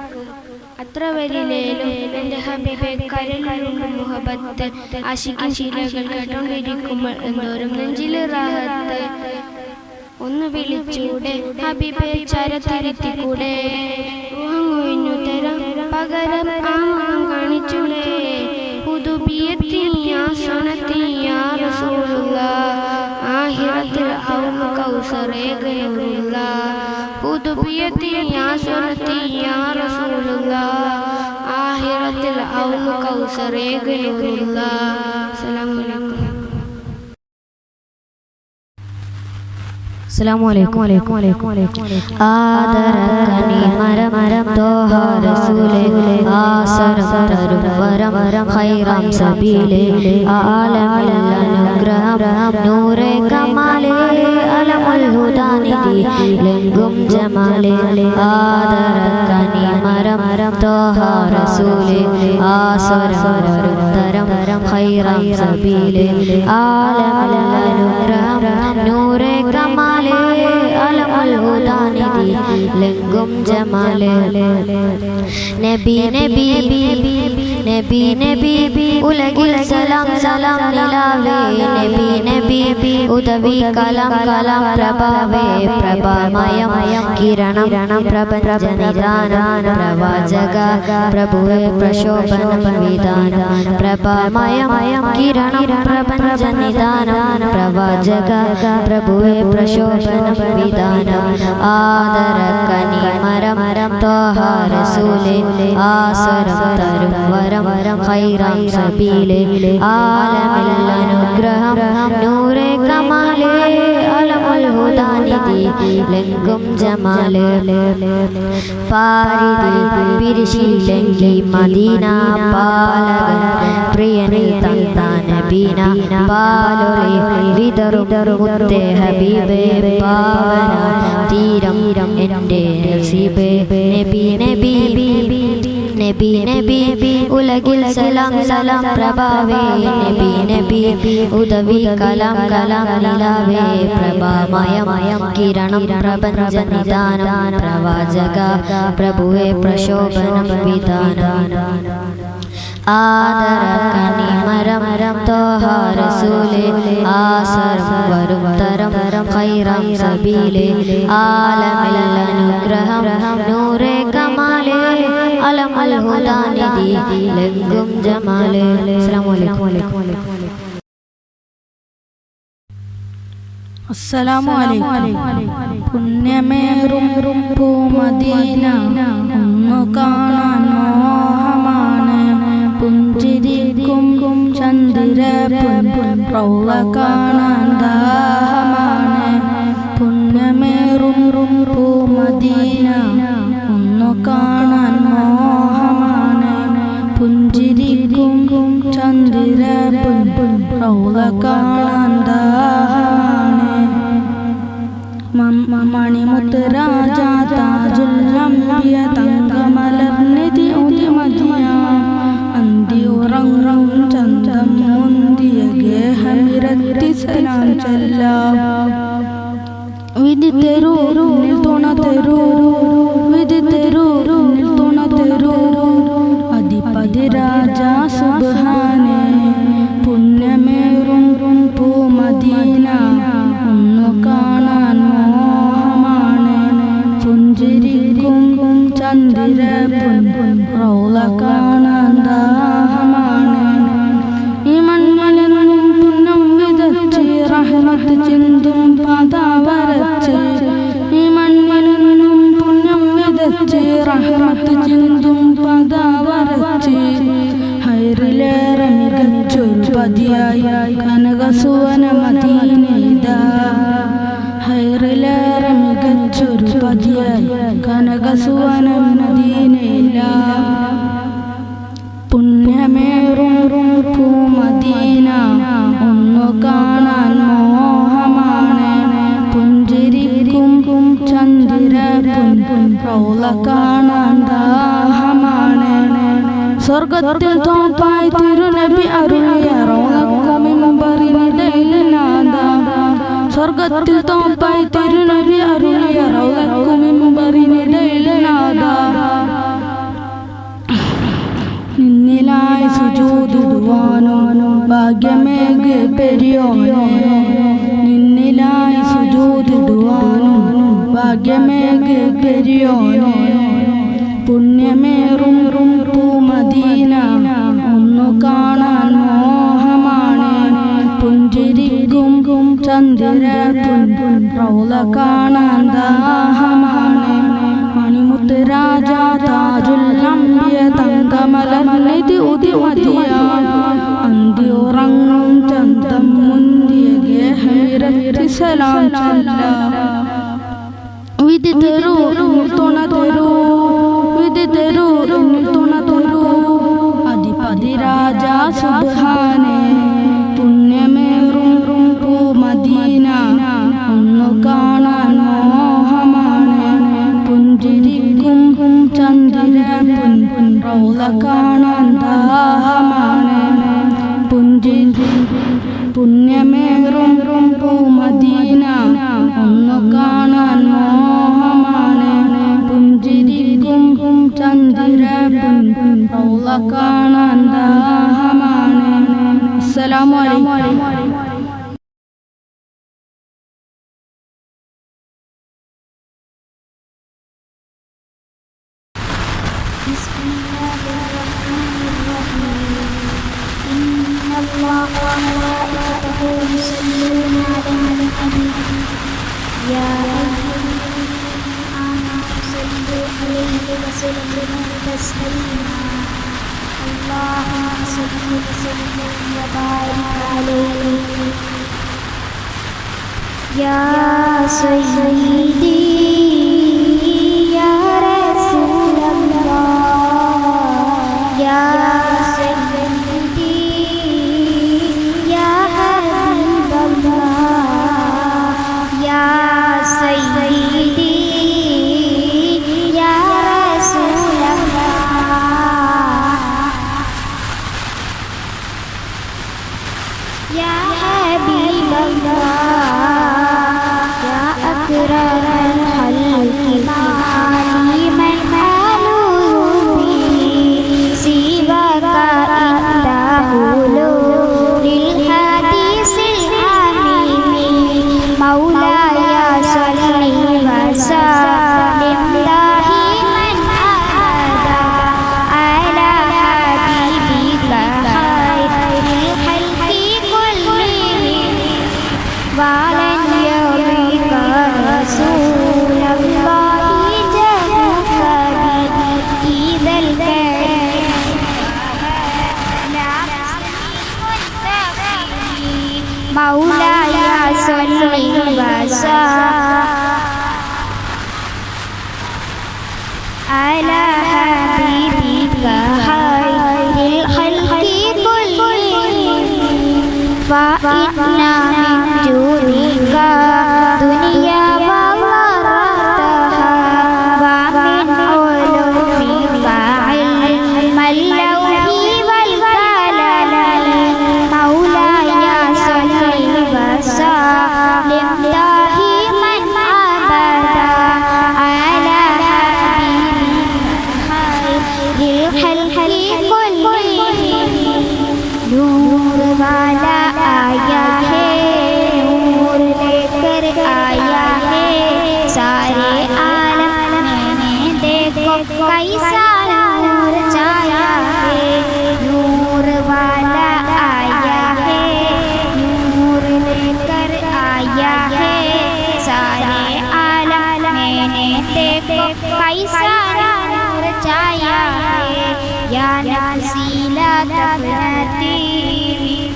പത്രവരിലേലും എൻ്റെ ഹബീബെ കരളിലുണ്ട് മുഹബത്ത്. ആശിക്കിൻ ശീലകൾ കേട്ടോണ്ടിരിക്കുമ്പോൾ എന്തോരും നെഞ്ചിൽ റാഹത്ത്. ഒന്ന് വിളിച്ചൂടെ ഹബീബെ ചരത്തിരുത്തിക്കൂടെ, ഊഹങ്ങൊഴിഞ്ഞു തരാം പകരം ആ മുഖം കാണിച്ചൂടെ. ആഹിറത്തിൽ ഔലു കൗസറേകനൂറുള്ള പുതുബിയത്തി യാ സുനത്തി യാ റസൂലുള്ളാഹ്. ആഹിറത്തിൽ ഔലു കൗസറേകനൂറുള്ള. അസ്സലാമു അലൈക്കും. ആദരക്കനി മരം തോഹ റസൂലേ, ആസരം തരും വരം ഖൈറാം സബീലേ, ആലമിൽ അനുഗ്രഹം നൂറേ കമാലേ, അലമുൽ ഹുദാനിധി ലെങ്കും ജമാലേ. ആദരക്കനി മരം തോഹ റസൂലേ, ആസരം തരും ഖൈറാം സബീലേ, ആലമിൽ അനുഗ്രഹം നൂറേ കമാലേ, അലമുൽ ഹുദാനിധി ലെങ്കും ജമാലേ. നബി നബി നബി നബി ഉലകിൽ സലാം സലാം നിലാവേ, നബി നബി ഉദവി കലാം കലാം പ്രഭാവേ, പ്രഭാമയം കിരണം പ്രപഞ്ച നിദാനം, പ്രവാചക പ്രഭുവേ പ്രശോഭനം വിധാനം, പ്രഭാമയം കിരണം പ്രപഞ്ച നിദാനം, പ്രവാചക പ്രഭുവേ പ്രശോഭനം വിധാനം. ആദരക്കനി മരം തോഹ റസൂലേ, ആസരം തരും വരം ഖൈറാം സബീലേ, ആലമിൽ അനുഗ്രഹം നൂറേ കമാലേ, അലമുൽ ഹുദാനിധി ലെങ്കും ജമാലേ. പാരിതിൽ പിരിശിലെങ്കി മദീന പാലകൻ പ്രിയനിൽ തന്ന നബീന, പാലൊളി വിതറും മുത്തേ ഹബീബേ, പാവന തീരം എൻ്റെ നസീബേ. നബി നബി നബി നബി ഉലകിൽ സലാം സലാം പ്രഭാവേ, നബി നബി ഉദവി കലാം കലാം നിലാവേ, പ്രഭാമയം കിരണം പ്രപഞ്ച നിദാനം, പ്രവാചക പ്രഭുവേ പ്രശോഭനം വിധാനം. ആദരക്കനി മരം തോഹ റസൂലേ, ആസരം വരും തരം ഖൈറാം സബീലേ, ആലമിൽ അനുഗ്രഹം നൂറേ കമാലേ, അലമുൽ ഹുദാനിധി ലെങ്കും ജമാലേ. അസ്സലാമു അലൈക്കും. അസ്സലാമു അലൈക്കും. പുണ്യമേറും പൂമദീന ഒന്നു കാണാൻ മോഹമാണ്, പുഞ്ചിരിക്കും ചന്ദ്രപൊൻ റൗള കാണാൻ ദാഹമാണ്. പുണ്യമേറും പൂമദീന ഒന്നു കാണാൻ മോഹമാണ്, പുഞ്ചിരിക്കും ചന്ദ്രപൊൻ റൗള കാണാൻ ദാഹമാണ്. മണിമുത്ത് രാജ താജുൽ അംബിയ തങ്കമലർനിധി ഉദിമതിയ, അന്തി ഉറങ്ങും ചന്തം മുന്തിയ ഗേഹമിരത്തി സലാം ചൊല്ലാം. വിധി തെരൂ തുണ തെരൂ, വിധി തെരൂ തുണ തെരൂ, അധിപതി രാജ സുബ്ഹാനേ. പുണ്യമേറും പൂമദീന ഒന്നു കാണാൻ മോഹമാണ്, പുഞ്ചിരിക്കും ചന്ദ്രപൊൻ റൗള കാണാൻ ദാഹമാണ്. ഈ മണ്ണിലെന്നും പുണ്യം വിതച്ച് റഹ്മത്ത് ചിന്തും പാത വരച്ച്, ഈ മണ്ണിലെന്നും പുണ്യം വിതച്ച് റഹ്മത്ത് ചിന്തും പാത വരച്ച്, ഹൈറിലേറെ മികച്ചൊരു പതിയായി കനകസുവന മദീനയിതാ. ഹൈറിലേറെ മികച്ചൊരു പതിയായി കനകസുവന മദീനയിലാ. പുണ്യമേറും പൂമദീന ഒന്നു കാണാൻ മോഹമാണ്, പുഞ്ചിരിക്കും ചന്ദ്രപൊൻ റൗള കാണാൻ ദാഹമാണ്. സ്വർഗത്തിൽ തോപ്പായി തിരുനബി അരുളിയ റൗളക്കുമിമ്പറിനിടയിൽ നാദ, സ്വർഗത്തിൽ തോപ്പായി തിരുനബി അരുളിയ റൗളക്കുമിമ്പറിനിടയിൽ നാദ. സുജൂദിടുവാനും ഭാഗ്യമേക് പെരിയോനെ നിന്നിലായി സുജൂദിടുവാനും ഭാഗ്യമേക് പെരിയോനെ പുണ്യമേറും പൂമദീന ഒന്നു കാണാൻ മോഹമാണ് പുഞ്ചിരിക്കും ചന്ദ്ര റൗള കാണാൻ ദാഹമാണ് മണിമുത്ത് രാജ താജുൽ അംബിയ തങ്കമലനിധി ഉദിമതിയാൻ അന്തി ഉറങ്ങും ചന്തം മുന്തിയ ഗേഹമിരത്തി സലാം ചൊല്ല വിധി തരൂ തുണ തരൂ വിധി തരൂ തുണ തരൂ അധിപതി രാജ സുബ്ഹാനെ പുണ്യമേറും പൂമദീന ഒന്നു കാണാൻ മോഹമാണ് പുഞ്ചിരിക്കും ചന്ദ്ര റൗള കാണാൻ ദാഹമാണ് പുണ്യമേറും പൂമദീന ഒന്നു കാണാൻ മോഹമാണ് പുഞ്ചിരിക്കും ചന്ദ്ര റൗള കാണാൻ ദാഹമാണ്. അസ്സലാമു അലൈക്കും. Ya Sayyidi Ya Rasulullah Ya Sayyidi Ya Habibullah Ya Sayyidi Ya Rasulullah Ya Habibullah Maulaya salli wa ala habibika khairil khalqi kullihim fa inna min junika dunya wa marataha wa min ulumika ilmal lawhi wal kalam Maulaya salli wa sallim dahiman abada ala habibika khairil khalqi kullihim नूर वाला आया है नूर लेकर आया है सारे आलम में देखो कैसा नूर छाया है नूर वाला आया है नूर लेकर आया है सारे आलम में देखो कैसा नूर छाया है या नसीला तबनती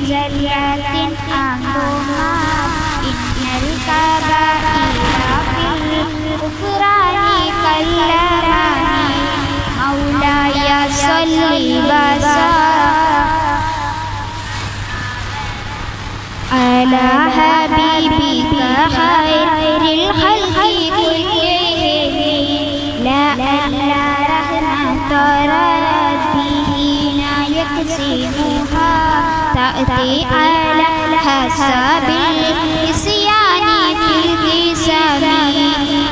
زلات أنهما إن الكبائر في الغفران كالرماني مولاي صل وسلم على حبيبك خير الخلق كلهم لا ألا رحمة ربه يقسمها تأتي على حسب النسيان في الحساب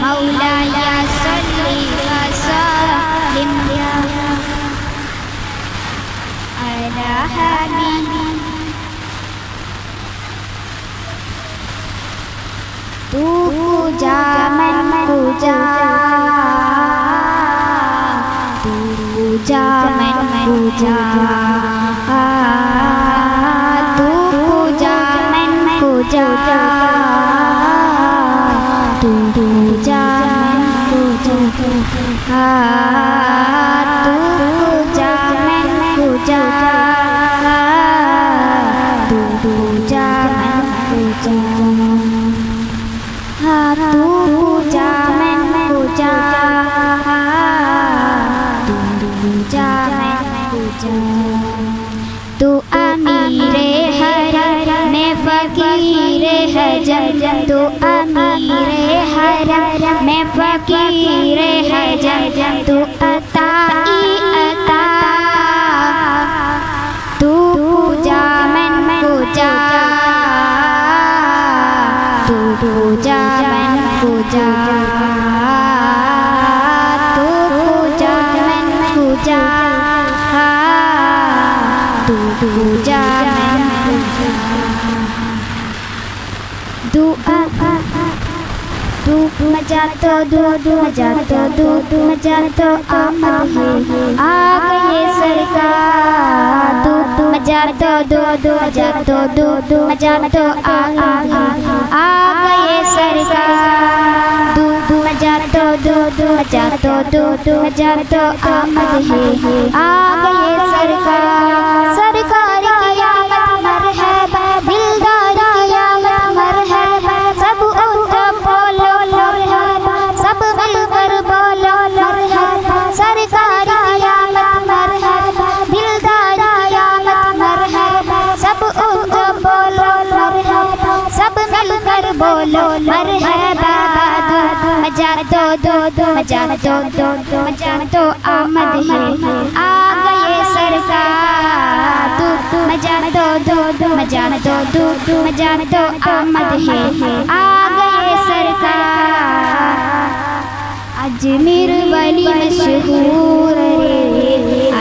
مولاي صل وسلم على مرحبا तू पूजा मन पूजा तू पूजा मन पूजा तू पूजा मन पूजा तू पूजा मन पूजा तू पूजा मन पूजा तू पूजा मन पूजा तू पूजा मन पूजा तू पूजा मन पूजा तू अमीरे हर मैं फकीरे हजर तू अमीरे हर मैं फकीरे हजर तू अताई अता तू पूजा मन पूजा तू पूजा मन पूजा तू पूजा मन पूजा तू पूजा मन पूजा तू मजा तो मजा तो आमद है आ गए सरकार तू मजा तो मजा तो आमद है आ गए सरकार तू मजा तो मजा तो आमद है आ गए सरकार सरकार की आमद मरहबा दिलदार की आमद मरहबा सब उनका बोलो मरहबा सब मिलकर बोलो मरहबा सरकार की आमद मरहबा दिलदार की आमद मरहबा सब उनका बोलो मरहबा सब मिलकर बोलो मरहबा मजा तो आमद है आ गए सरकार तू मजा तो आमद है आ गए सरकार अजमेर वाली मशहूर रे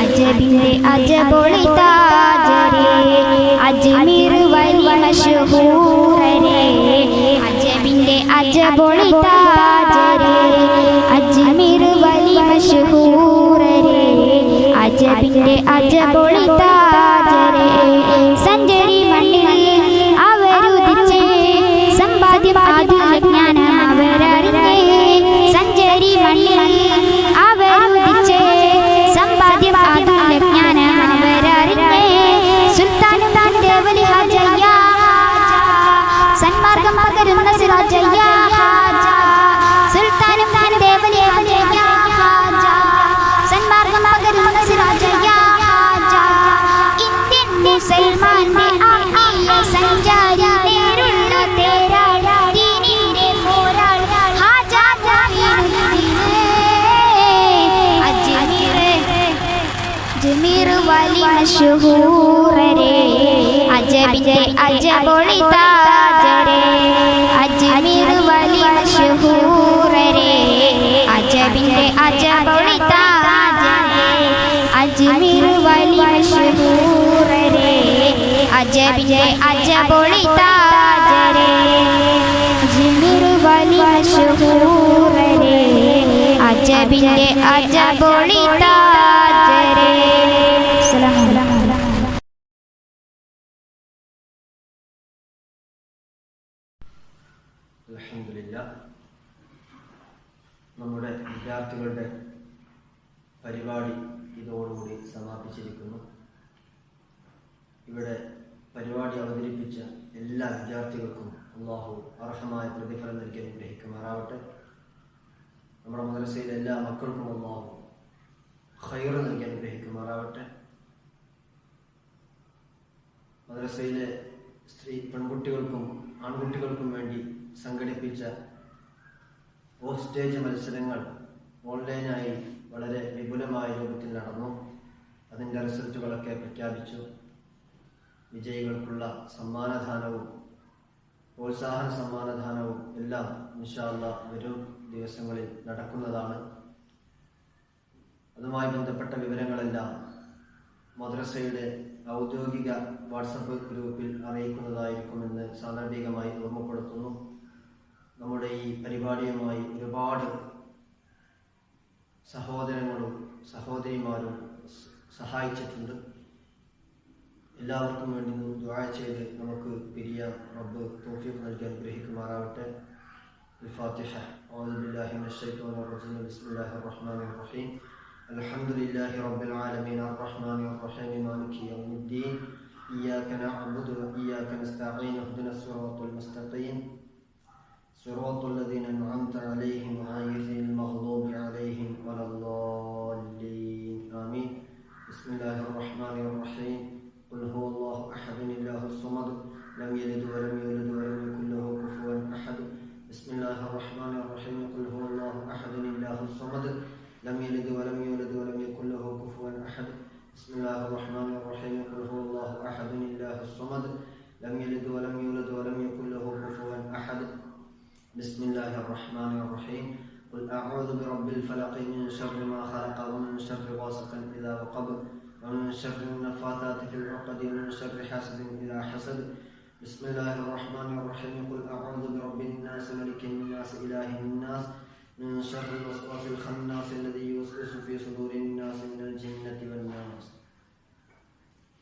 अजबिंदे अजबोली ताज रे अजमेर वाली मशहूर रे अजबिंदे अजबोली ताज रे अजमेर वाली मशहूर रे अजबिंदे अजबोली ताज रे സഞ്ചരി മണ്ണിൽ അവരുദിച്ചേ സമ്പാദ്യം ആദിജ്ഞാനം അവരറിഞ്ഞേ സഞ്ചരി മണ്ണിൽ അവരുദിച്ചേ സമ്പാദ്യം ആദിജ്ഞാനം അവരറിഞ്ഞേ സുൽത്താനും തന്റെ വലിയ ഹാജയ്യ സന്മാർഗം പകരുന്ന സിറാജയ്യ സുൽത്താനും തന്റെ വലിയ ഹാജയ്യ സന്മാർഗം പകരുന്ന സിറാജയ്യ മുസൽമാന്റെ ആത്മീയ സഞ്ചാരി നേരുള്ള തേരാൾ ദീനിന്റെ പോരാൾ ഹാജ അജ്മീർ വാലി മശഹൂർ രെ അജബിന്റെ അജബോളി താജ് രെ അജ്മീർ വാലി മശഹൂർ രെ അജബിന്റെ അജബോളി താജ് രെ അജ്മീർ വാലി മശഹൂർ രെ അജബിന്റെ അജബോളി താജ് രെ അജ്മീർ വാലി മശഹൂർ രെ അജബിന്റെ അജബോളി താജ് രെ അൽഹംദുലില്ലാഹ് നമ്മുടെ വിദ്യാർത്ഥികളുടെ പരിപാടി ഇതോടുകൂടി സമാപിച്ചിരിക്കുന്നു. ഇവിടെ പരിപാടി അവതരിപ്പിച്ച എല്ലാ വിദ്യാർത്ഥികൾക്കും അല്ലാഹു അർഹമായ പ്രതിഫലം നൽകി അനുഗ്രഹിക്കുമാറാവട്ടെ. നമ്മുടെ മദ്രസയിലെ എല്ലാ മക്കൾക്കും അല്ലാഹു ഖൈർ നൽകി അനുഗ്രഹിക്കുമാറാവട്ടെ. മദ്രസയിലെ പെൺകുട്ടികൾക്കും ആൺകുട്ടികൾക്കും വേണ്ടി സംഘടിപ്പിച്ച ഓഫ് സ്റ്റേജ് മത്സരങ്ങൾ ഓൺലൈനായി വളരെ വിപുലമായ രൂപത്തിൽ നടന്നു. അതിൻ്റെ റിസൾട്ടുകളൊക്കെ പ്രഖ്യാപിച്ചു. വിജയികൾക്കുള്ള സമ്മാനദാനവും പ്രോത്സാഹന സമ്മാനദാനവും എല്ലാം ഇൻഷാ അല്ലാഹ് വരും ദിവസങ്ങളിൽ നടക്കുന്നതാണ്. അതുമായി ബന്ധപ്പെട്ട വിവരങ്ങളെല്ലാം മദ്രസയുടെ ഔദ്യോഗിക വാട്സപ്പ് ഗ്രൂപ്പിൽ അറിയിക്കുന്നതായിരിക്കുമെന്ന് സാന്ദർഭികമായി ഓർമ്മപ്പെടുത്തുന്നു. നമ്മുടെ ഈ പരിപാടിയുമായി ഒരുപാട് സഹോദരങ്ങളും സഹോദരിമാരും സഹായിച്ചിട്ടുണ്ട്. എല്ലാവർക്കും വേണ്ടി ദുആ ചെയ്ത് നമുക്ക് പിരിയാം. റബ്ബ് തൗഫീഖ് നൽകി അനുഗ്രഹിക്കുമാറാവട്ടെ. الفاتحة. أعوذ بالله من الشيطان الرجيم. بسم الله الرحمن الرحيم. الحمد لله رب العالمين الرحمن الرحيم مالك يوم الدين. إياك نعبد وإياك نستعين. اهدنا الصراط المستقيم صراط الذين أنعمت عليهم غير المغضوب عليهم ولا الضالين. آمين. بسم الله الرحمن الرحيم. قل هو الله أحد الله الصمد لم يلد ولم يولد ولم يكن له كفوا أحد. بسم الله الرحمن الرحيم. قل هو الله أحد الله الصمد لم يلد ولم يولد ولم يكن له كفوا أحد. بسم الله الرحمن الرحيم. قل هو الله أحد الله الصمد لم يلد ولم يولد ولم يكن له كفوا أحد. بسم الله الرحمن الرحيم. قل أعوذ برب الفلق من شر ما خلق ومن شر غاسق إذا وقب ومن شر النفاثات في العقد ومن شر حاسد إذا حسد. بسم الله الرحمن الرحيم. قل أعوذ برب الناس ملك الناس إله الناس من شر الوسواس الخناس الذي يوسوس في صدور الناس من الجنة والناس.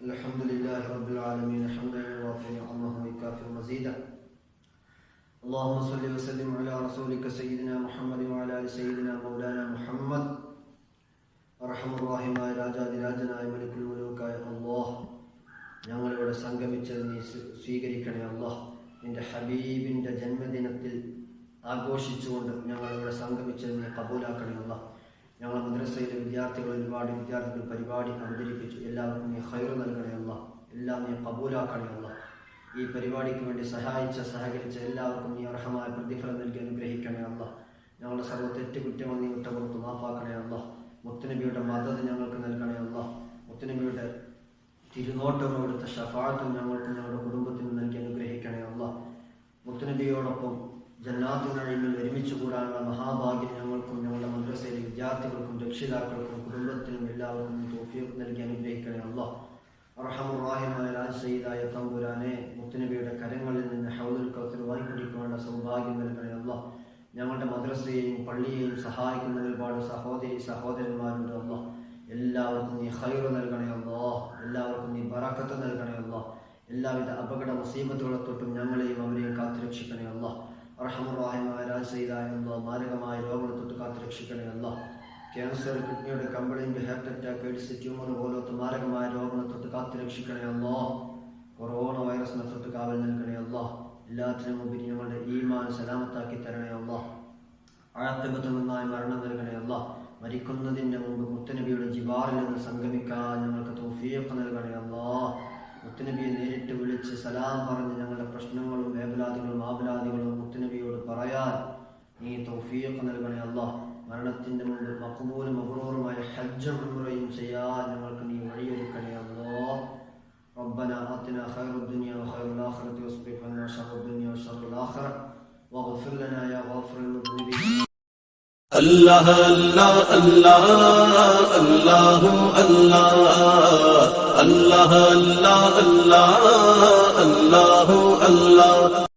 الحمد لله رب العالمين حمدا يوافي نعمه ويكافئ مزيدا. اللهم صل وسلم على رسولك سيدنا محمد وعلى آل سيدنا مولانا محمد. أرحم الراحمين രാജാതിരാജനായ മലിക്കുൽ മുലൂക്കായ അല്ലാഹ്, ഞങ്ങളിവിടെ സംഗമിച്ചത് നീ സ്വീകരിക്കണേ അല്ലാഹ്. നിന്റെ ഹബീബിൻ്റെ ജന്മദിനത്തിൽ ആഘോഷിച്ചുകൊണ്ട് ഞങ്ങളിവിടെ സംഗമിച്ചത് നീ കബൂലാക്കണേ അല്ലാഹ്. ഞങ്ങളെ മദ്രസയിലെ ഒരുപാട് വിദ്യാർത്ഥികൾ പരിപാടി അവതരിപ്പിച്ചു. എല്ലാവർക്കും നീ ഖൈറ് നൽകണേ അല്ലാഹ്. എല്ലാം നീ കബൂലാക്കണേ അല്ലാഹ്. ഈ പരിപാടിക്ക് വേണ്ടി സഹകരിച്ച എല്ലാവർക്കും നീ അർഹമായ പ്രതിഫലം നൽകി അനുഗ്രഹിക്കണേ അല്ലാഹ്. ഞങ്ങളുടെ സർവ്വ തെറ്റുകുറ്റങ്ങൾ നീ വിട്ടുപുറത്ത് മാഫാക്കണേ അല്ലാഹ്. മുത്തുനബിയുടെ മദദ് ഞങ്ങൾക്ക് നൽകണേ അല്ലാഹ്. മുത്തുനബിയുടെ തിരുനോട്ടം എടുത്ത ഷഫാഅത്തും ഞങ്ങൾക്കും ഞങ്ങളുടെ കുടുംബത്തിനും നൽകി അനുഗ്രഹിക്കണേ അല്ലാഹ്. മുത്തുനബിയോടൊപ്പം ജന്നാത്തുൽ നഈമിൽ ഒരുമിച്ച് കൂടാനുള്ള മഹാഭാഗ്യം ഞങ്ങൾക്കും ഞങ്ങളുടെ മദ്രസയിലെ വിദ്യാർത്ഥികൾക്കും രക്ഷിതാക്കൾക്കും കുടുംബത്തിനും എല്ലാവർക്കും തൗഫീഖ് നൽകി അനുഗ്രഹിക്കണേ അല്ലാഹ്. അർഹമുർ റഹീമായ സയ്യിദായ തമ്പുരാനെ, മുത്തുനബിയുടെ കരങ്ങളിൽ നിന്ന് ഹൗദുൽ കൗസർ വാങ്ങിക്കുടിക്കാനുള്ള സൗഭാഗ്യം നൽകണേ അല്ലാഹ്. ഞങ്ങളുടെ മദ്രസയെയും പള്ളിയെയും സഹായിക്കുന്ന ഒരുപാട് സഹോദരന്മാരുണ്ട് അല്ലാഹ്. എല്ലാവർക്കും നീ ഖൈറ് നൽകണേ അല്ലാഹ്. എല്ലാവർക്കും നീ ബറക്കത്ത് നൽകണേ അല്ലാഹ്. എല്ലാവിധ അപകട മുസീബത്തുകളെ തൊട്ടും ഞങ്ങളെയും അവരെയും കാത്തുരക്ഷിക്കണേ അല്ലാഹ്. അർഹമുർ റഹീമായ സയ്യിദായ അല്ലാഹ്, മാരകമായ രോഗങ്ങളെ തൊട്ട് കാത്തുരക്ഷിക്കണേ അല്ലാഹ്. ക്യാൻസർ, കിഡ്നിയുടെ complaint, heart attack, AIDS, tumour പോലത്തെ മാരകമായ രോഗങ്ങളെ തൊട്ട് കാത്തുരക്ഷിക്കണേ അല്ലാഹ്. കൊറോണ വൈറസിനെ തൊട്ട് കാവൽ നൽകണേ അല്ലാഹ്. എല്ലാത്തിനും ഉപരി ഞങ്ങളുടെ ഈമാൻ സലാമത്താക്കി തരണേ അല്ലാഹ്. ആഖിബത്ത് നന്നായി മരണം നൽകണേ അല്ലാഹ്. മരിക്കുന്നതിൻ്റെ മുമ്പ് മുത്തുനബിയുടെ ജിവാറിൽ നിന്ന് സംഗമിക്കാൻ ഞങ്ങൾക്ക് തൗഫീഖ് നൽകണേ അല്ലാഹ്. മുത്തുനബിയെ നേരിട്ട് വിളിച്ച് സലാം പറഞ്ഞ് ഞങ്ങളുടെ പ്രശ്നങ്ങളും വേവലാദികളും ആവലാദികളും മുത്തുനബിയോട് പറയാൻ നീ തൗഫീഖ് നൽകണേ അല്ലാഹ്. മരണത്തിൻ്റെ മുമ്പ് മഖ്ബൂലും മബ്റൂറുമായ ഹജ്ജും ഉംറയും ചെയ്യാൻ ഞങ്ങൾക്ക് നീ വഴിയൊരുക്കണേ അല്ലാഹ്. ربنا آتنا خير الدنيا وخير الآخرة واصرف عنا شر الدنيا وشر الآخرة واغفر لنا يا غافر المذنبين. الله الله الله الله الله الله الله الله الله الله